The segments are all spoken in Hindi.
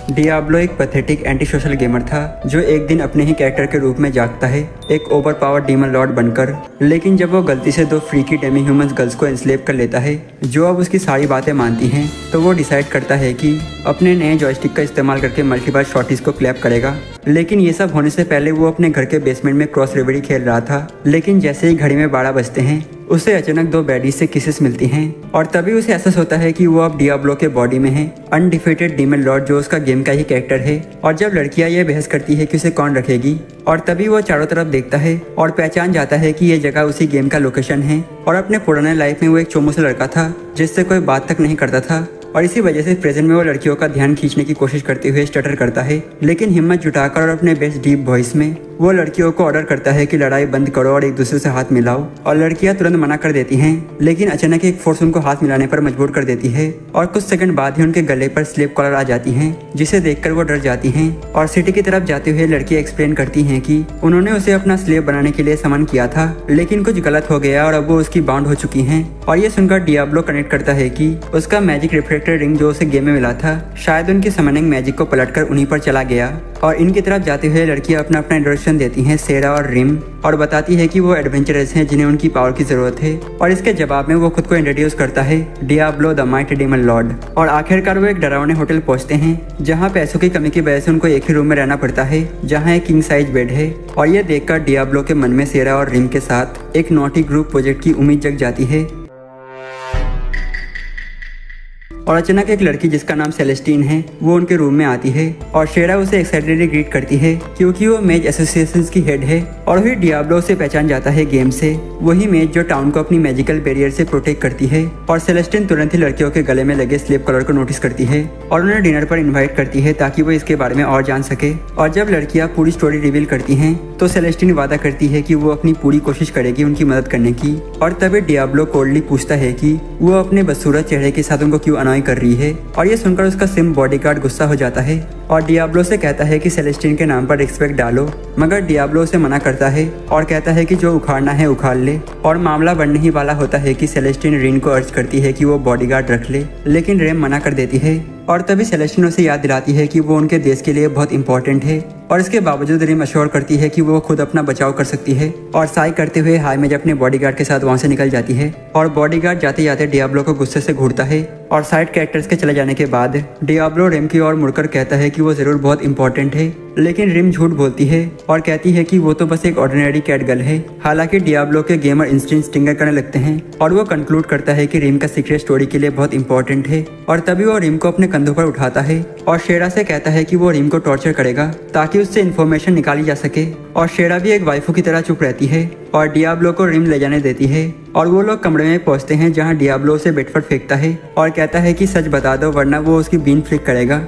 डियाब्लो एक पैथेटिक एंटी सोशल गेमर था जो एक दिन अपने ही कैरेक्टर के रूप में जागता है, एक ओवर पावर डीमन लॉर्ड बनकर। लेकिन जब वो गलती से दो फ्रीकी डेमी ह्यूमंस गर्ल्स को एंस्लेव कर लेता है जो अब उसकी सारी बातें मानती हैं, तो वो डिसाइड करता है कि अपने नए जॉयस्टिक का इस्तेमाल करके मल्टीबार शॉर्टीज को क्लैप करेगा। लेकिन ये सब होने से पहले वो अपने घर के बेसमेंट में क्रॉस रेवड़ी खेल रहा था। लेकिन जैसे ही घड़ी में 12 बजते हैं उसे अचानक दो बैडीज से किसेस मिलती हैं और तभी उसे एहसास होता है कि वो अब डियाब्लो के बॉडी में है, अनडिफीटेड डीमन लॉर्ड जो उसका गेम का ही कैरेक्टर है। और जब लड़कियां ये बहस करती है कि उसे कौन रखेगी, और तभी वो चारों तरफ देखता है और पहचान जाता है कि ये जगह उसी गेम का लोकेशन है। और अपने पुराने लाइफ में वो एक चोमू सा लड़का था जिससे कोई बात तक नहीं करता था, और इसी वजह से प्रेजेंट में वो लड़कियों का ध्यान खींचने की कोशिश करते हुए स्टटर करता है। लेकिन हिम्मत जुटाकर और अपने बेस्ट डीप वॉइस में वो लड़कियों को ऑर्डर करता है कि लड़ाई बंद करो और एक दूसरे से हाथ मिलाओ। और लड़कियां तुरंत मना कर देती हैं, लेकिन अचानक एक फोर्स उनको हाथ मिलाने पर मजबूर कर देती है और कुछ सेकंड बाद ही उनके गले पर स्लेव कॉलर आ जाती हैं, जिसे देखकर वो डर जाती हैं। और सिटी की तरफ जाते हुए लड़कियां एक्सप्लेन करती हैं कि उन्होंने उसे अपना स्लेव बनाने के लिए समन किया था, लेकिन कुछ गलत हो गया और अब वो उसकी बाउंड हो चुकी हैं। और ये सुनकर डियाब्लो कनेक्ट करता है कि उसका मैजिक रिफ्लेक्टर रिंग जो उसे गेम में मिला था शायद उनकी समनिंग मैजिक को पलटकर उन्हीं पर चला गया। और इनकी तरफ जाते हुए लड़कियां अपना इंट्रोडक्शन देती हैं सेरा और रिम, और बताती है कि वो एडवेंचरर्स हैं जिन्हें उनकी पावर की जरूरत है। और इसके जवाब में वो खुद को इंट्रोड्यूस करता है, Diablo the mighty demon Lord. और आखिरकार वो एक डरावने होटल पहुंचते हैं जहां पैसों की कमी की वजह से उनको एक ही रूम में रहना पड़ता है, जहां एक किंग साइज बेड है। और ये देखकर डियाब्लो के मन में सेरा और रिम के साथ एक नॉटी ग्रुप प्रोजेक्ट की उम्मीद जग जाती है। और अचानक एक लड़की जिसका नाम सेलेस्टीन है वो उनके रूम में आती है और शेरा उसे एक्साइटेडली ग्रीट करती है क्योंकि वो मेज एसोसिएशन की हेड है। और फिर डियाब्लो से पहचान जाता है गेम से, वही मेज जो टाउन को अपनी मैजिकल बैरियर से प्रोटेक्ट करती है। और सेलेस्टीन तुरंत ही लड़कियों के गले में लगे स्लेव कलर को नोटिस करती है और उन्हें डिनर पर इन्वाइट करती है ताकि वो इसके बारे में और जान सके। और जब लड़कियां पूरी स्टोरी रिवील करती हैं तो सेलेस्टीन वादा करती है कि वो अपनी पूरी कोशिश करेगी उनकी मदद करने की। और तभी डियाब्लो कोल्डली पूछता है कि वो अपने बदसूरत चेहरे के साथ उनको क्यों अनॉय कर रही है। और ये सुनकर उसका सिम बॉडीगार्ड गुस्सा हो जाता है और डियाब्लो से कहता है कि सेलेस्टीन के नाम पर रिस्पेक्ट डालो, मगर डियाब्लो उसे मना करता है और कहता है कि जो उखाड़ना है उखाड़ ले। और मामला बढ़ने ही वाला होता है कि सेलेस्टीन रिन को अर्ज करती है कि वो बॉडीगार्ड रख ले, लेकिन रेम मना कर देती है। और तभी सेलेस्टीन उसे याद दिलाती है कि वो उनके देश के लिए बहुत इंपॉर्टेंट है। और इसके बावजूद रिम अश्योर करती है कि वो खुद अपना बचाव कर सकती है और साई करते हुए हाई मेज अपने बॉडीगार्ड के साथ वहां से निकल जाती है। और बॉडीगार्ड जाते जाते डियाब्लो को गुस्से से घूरता है। और साइड कैरेक्टर्स के चले जाने के बाद डियाब्लो रिम की ओर मुड़कर कहता है कि वो जरूर बहुत इंपॉर्टेंट है, लेकिन रिम झूठ बोलती है और कहती है कि वो तो बस एक ऑर्डिनरी कैट गर्ल है। हालांकि डियाब्लो के गेमर इंस्टिंक्ट स्टिंगर करने लगते हैं और वो कंक्लूड करता है कि रिम का सीक्रेट स्टोरी के लिए बहुत इंपॉर्टेंट है। और तभी वो रिम को अपने कंधों पर उठाता है और शेरा से कहता है कि वो रिम को टॉर्चर करेगा ताकि उससे इन्फॉर्मेशन निकाली जा सके। और शेरा भी एक वाइफू की तरह चुप रहती है और डियाब्लो को रिम ले जाने देती है। और वो लोग कमरे में पहुंचते हैं जहां डियाब्लो उसे बेड पर फेंकता है और कहता है कि सच बता दो वरना वो उसकी बीन फ्लिक करेगा।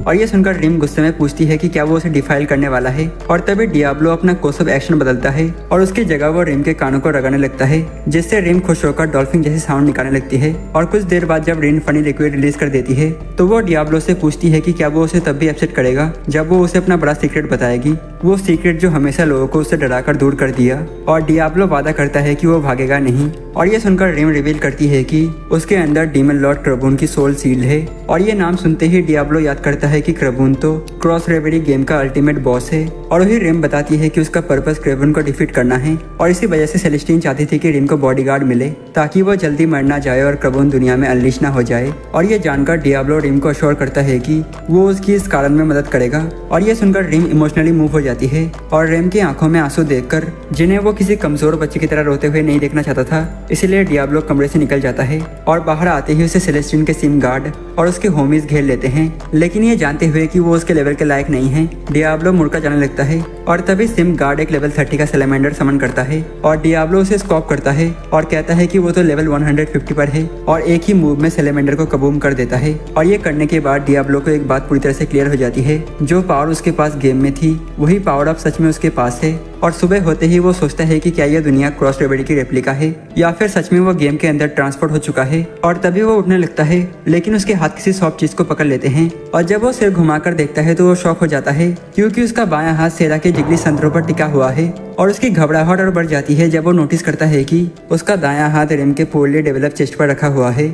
और ये सुनकर रिम गुस्से में पूछती है कि क्या वो उसे डिफाइल करने वाला है। और तभी डियाब्लो अपना कोर्स ऑफ एक्शन बदलता है और उसकी जगह वो रिम के कानों को रगड़ने लगता है, जिससे रिम खुश होकर डॉल्फिन जैसी साउंड निकालने लगती है। और कुछ देर बाद जब रिम फनी लिक्विड रिलीज कर देती है तो वो डियाब्लो से पूछती है कि क्या वो उसे तब भी अपसेट करेगा जब वो उसे अपना बड़ा सीक्रेट बताएगी, वो सीक्रेट जो हमेशा लोगों को उससे डराकर दूर कर दिया। और डियाब्लो वादा करता है कि वो भागेगा नहीं। और ये सुनकर रिम रिवील करती है कि उसके अंदर डीमन लॉर्ड क्रबून की सोल सील्ड है। और ये नाम सुनते ही डियाब्लो याद करता है कि क्रबून तो क्रॉस रेवड़ी गेम का अल्टीमेट बॉस है। और वही रिम बताती है कि उसका पर्पस क्रबून को डिफीट करना है। और इसी वजह से सेलेस्टीन चाहती थी कि रिम को बॉडीगार्ड मिले ताकि वो जल्दी मर ना जाए और क्रबून दुनिया में अनलीश ना हो जाए। और ये जानकर डियाब्लो रिम को अश्योर करता है कि वो उसकी इस कारण में मदद करेगा। और ये सुनकर रिम इमोशनली मूव हो जाती है और रिम की आंखों में आंसू देखकर, जिन्हें वो किसी कमजोर बच्चे की तरह रोते हुए नहीं देखना चाहता था, इसलिए डियाब्लो कमरे से निकल जाता है। और बाहर आते ही उसे सेलेस्टीन के सिम गार्ड और उसके होमीज घेर लेते हैं, लेकिन ये जानते हुए कि वो उसके लेवल के लायक नहीं है, डियाब्लो मुड़कर जाने लगता है। और तभी सिम गार्ड एक लेवल 30 का सैलेमेंडर समन करता है और डियाब्लो उसे स्कॉप करता है और कहता है कि वो तो लेवल 150 पर है और एक ही मूव में सैलेमेंडर को कबूम कर देता है। और ये करने के बाद डियाब्लो को एक बात पूरी तरह से क्लियर हो जाती है, जो पावर उसके पास गेम में थी वही पावर अब सच में उसके पास है। और सुबह होते ही वो सोचता है कि क्या यह दुनिया क्रॉस रेवड़ी की रेप्लिका है या फिर सच में वो गेम के अंदर ट्रांसपोर्ट हो चुका है। और तभी वो उठने लगता है, लेकिन उसके हाथ किसी सॉफ्ट चीज को पकड़ लेते हैं और जब वो सिर घुमाकर देखता है तो वो शॉक हो जाता है क्योंकि उसका बायां हाथ सेरा के जिगरी संतरों पर टिका हुआ है। और उसकी घबराहट और बढ़ जाती है जब वो नोटिस करता है कि उसका दायां हाथ रिम के पोरली डेवलप चेस्ट पर रखा हुआ है।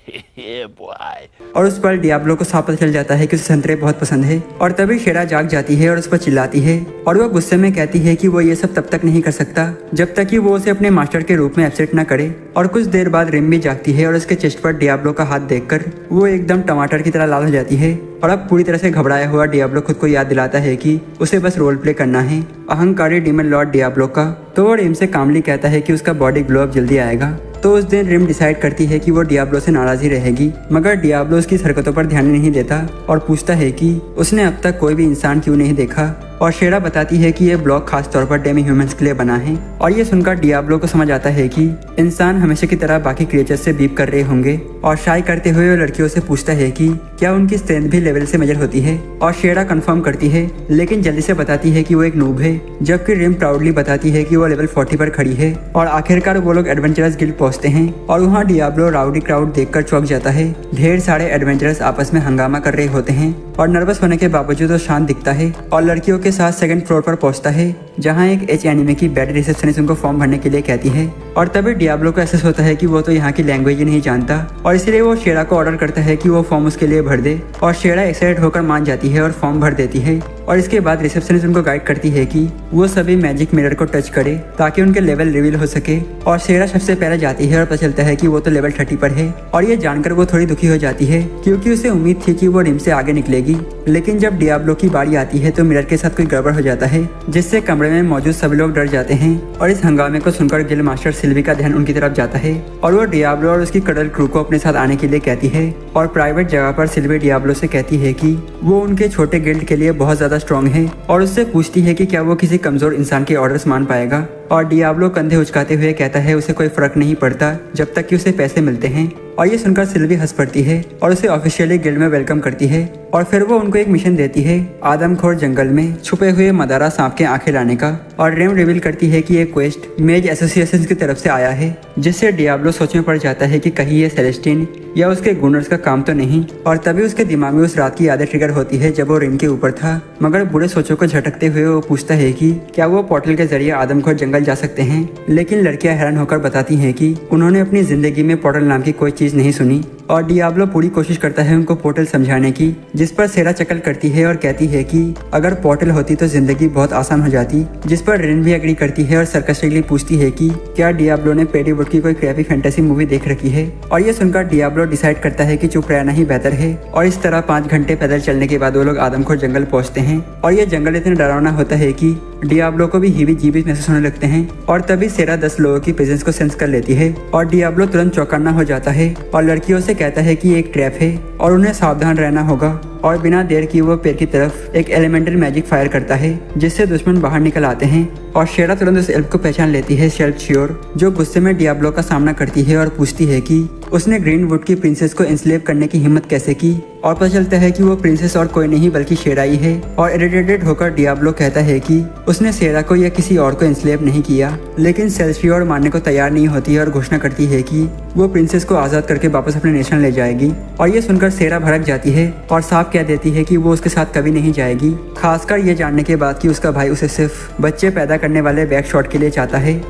Yeah, boy. और उस पर डियाब्लो को साफ पता चल जाता है कि उसे संतरे बहुत पसंद है। और तभी शेरा जाग जाती है और उस पर चिल्लाती है और वो गुस्से में कहती है कि वो ये सब तब तक नहीं कर सकता जब तक कि वो उसे अपने मास्टर के रूप में एक्सेप्ट न करे। और कुछ देर बाद रिम भी जागती है और उसके चेस्ट पर डियाब्लो का हाथ देखकर वो एकदम टमाटर की तरह लाल हो जाती है। और अब पूरी तरह से घबराया हुआ डियाब्लो खुद को याद दिलाता है कि उसे बस रोल प्ले करना है अहंकारी डीमन लॉर्ड डियाब्लो का। तो वो रिम से कामली कहता है कि उसका बॉडी ग्लो अप जल्दी आएगा। तो उस दिन रिम डिसाइड करती है कि वो डियाब्लो से नाराज ही रहेगी, मगर डियाब्लो उसकी हरकतों पर ध्यान नहीं देता और पूछता है कि उसने अब तक कोई भी इंसान क्यों नहीं देखा। और शेरा बताती है कि ये ब्लॉक खास तौर पर डेमी ह्यूमंस के लिए बना है। और ये सुनकर डियाब्लो को समझ आता है कि इंसान हमेशा की तरह बाकी क्रिएचर्स से बीप कर रहे होंगे। और शाई करते हुए वो लड़कियों से पूछता है कि क्या उनकी स्ट्रेंथ भी लेवल से मेजर होती है। और शेरा कंफर्म करती है, लेकिन जल्दी से बताती है कि वो एक नूब है, जबकि रिम प्राउडली बताती है कि वो लेवल 40 पर खड़ी है। और आखिरकार वो लोग एडवेंचरस गिल्ड पहुंचते हैं और वहाँ डियाब्लो राउडी क्राउड देखकर चौंक जाता है। ढेर सारे एडवेंचरस आपस में हंगामा कर रहे होते हैं और नर्वस होने के बावजूद वो शांत दिखता है और लड़कियों के साथ सेकंड फ्लोर पर पहुंचता है, जहां एक एच एनिमे की बैड रिसेप्शनिस्ट उनको फॉर्म भरने के लिए कहती है। और तभी डियाब्लो को एहसास होता है कि वो तो यहाँ की लैंग्वेज ही नहीं जानता और इसलिए वो शेरा को ऑर्डर करता है कि वो फॉर्म उसके लिए भर दे। और शेरा एक्साइटेड होकर मान जाती है और फॉर्म भर देती है। और इसके बाद रिसेप्शनिस्ट उनको गाइड करती है कि वो सभी मैजिक मिरर को टच करे ताकि उनके लेवल रिवील हो सके। और शेरा सबसे पहले जाती है और पता चलता है कि वो तो लेवल 30 पर है। और ये जानकर वो थोड़ी दुखी हो जाती है क्योंकि उसे उम्मीद थी कि वो रिम से आगे निकलेगी। लेकिन जब डियाब्लो की बारी आती है तो मिरर के साथ कोई गड़बड़ हो जाता है, जिससे कमरे में मौजूद सभी लोग डर जाते हैं। और इस हंगामे को सुनकर गिल्ड मास्टर सिल्वी का ध्यान उनकी तरफ जाता है और वो डियाब्लो और उसकी कडल क्रू को अपने साथ आने के लिए कहती है। और प्राइवेट जगह पर सिल्वी डियाब्लो से कहती है कि वो उनके छोटे गिल्ड के लिए बहुत ज्यादा स्ट्रॉन्ग है और उससे पूछती है कि क्या वो किसी कमजोर इंसान के ऑर्डर्स मान पाएगा। और डियाब्लो कंधे उचकाते हुए कहता है उसे कोई फर्क नहीं पड़ता जब तक कि उसे पैसे मिलते हैं। और ये सुनकर सिल्वी हंस पड़ती है और उसे ऑफिशियली गिल्ड में वेलकम करती है। और फिर वो उनको एक मिशन देती है आदमखोर जंगल में छुपे हुए मदारा सांप के आंखें लाने का। और रेम रिवील करती है कि ये क्वेस्ट मेज एसोसिएशन की तरफ से आया है, जिससे डियाब्लो सोच में पड़ जाता है कि कहीं ये सेलेस्टीन या उसके गुनर्स का काम तो नहीं। और तभी उसके दिमाग में उस रात की यादें ट्रिगर होती है जब वो रिम के ऊपर था। मगर बुरे सोचों को झटकते हुए वो पूछता है कि क्या वो पोर्टल के जरिए आदमखोर जंगल जा सकते हैं। लेकिन लड़कियां हैरान होकर बताती हैं कि उन्होंने अपनी जिंदगी में पोर्टल नाम की कोई चीज नहीं सुनी। और डियाब्लो पूरी कोशिश करता है उनको पोर्टल समझाने की, जिस पर सेरा चकल करती है और कहती है कि अगर पोर्टल होती तो जिंदगी बहुत आसान हो जाती। जिस पर रिन भी एग्री करती है और सरकास्टिकली पूछती है कि क्या डियाब्लो ने पेडीवुड की कोई क्रैपी फैंटेसी मूवी देख रखी है। और ये सुनकर डियाब्लो डिसाइड करता है कि चुप रहना ही बेहतर है। और इस तरह 5 घंटे पैदल चलने के बाद वो लोग आदमखोर जंगल पहुंचते हैं। और ये जंगल इतना डरावना होता है कि डियाब्लो को भी हीबी जीबी महसूस होने लगते हैं। और तभी सेरा 10 लोगों की प्रेजेंस को सेंस कर लेती है और डियाब्लो तुरंत चौकन्ना हो जाता है और लड़कियों से कहता है कि एक ट्रैप है और उन्हें सावधान रहना होगा। और बिना देर की वो पैर की तरफ एक एलिमेंटल मैजिक फायर करता है, जिससे दुश्मन बाहर निकल आते हैं। और शेरा तुरंत उस एल्फ को पहचान लेती है, शेल्फ श्योर, जो गुस्से में डियाब्लो का सामना करती है और पूछती है कि उसने ग्रीनवुड की प्रिंसेस को इंस्लेव करने की हिम्मत कैसे की। और पता चलता है कि वो प्रिंसेस और कोई नहीं बल्कि शेरा ही है। और इरिटेटेड होकर डियाब्लो कहता है कि उसने शेरा को या किसी और को इंस्लेव नहीं किया। लेकिन सेल्सियोर मानने को तैयार नहीं होती है और घोषणा करती है कि वो प्रिंसेस को आजाद करके वापस अपने नेशन ले जाएगी। और ये सुनकर शेरा भड़क जाती है और साफ कह देती है कि वो उसके साथ कभी नहीं जाएगी, खासकर ये जानने के बाद कि उसका भाई उसे सिर्फ बच्चे पैदा करने वाले बैक शॉट के लिए चाहता है।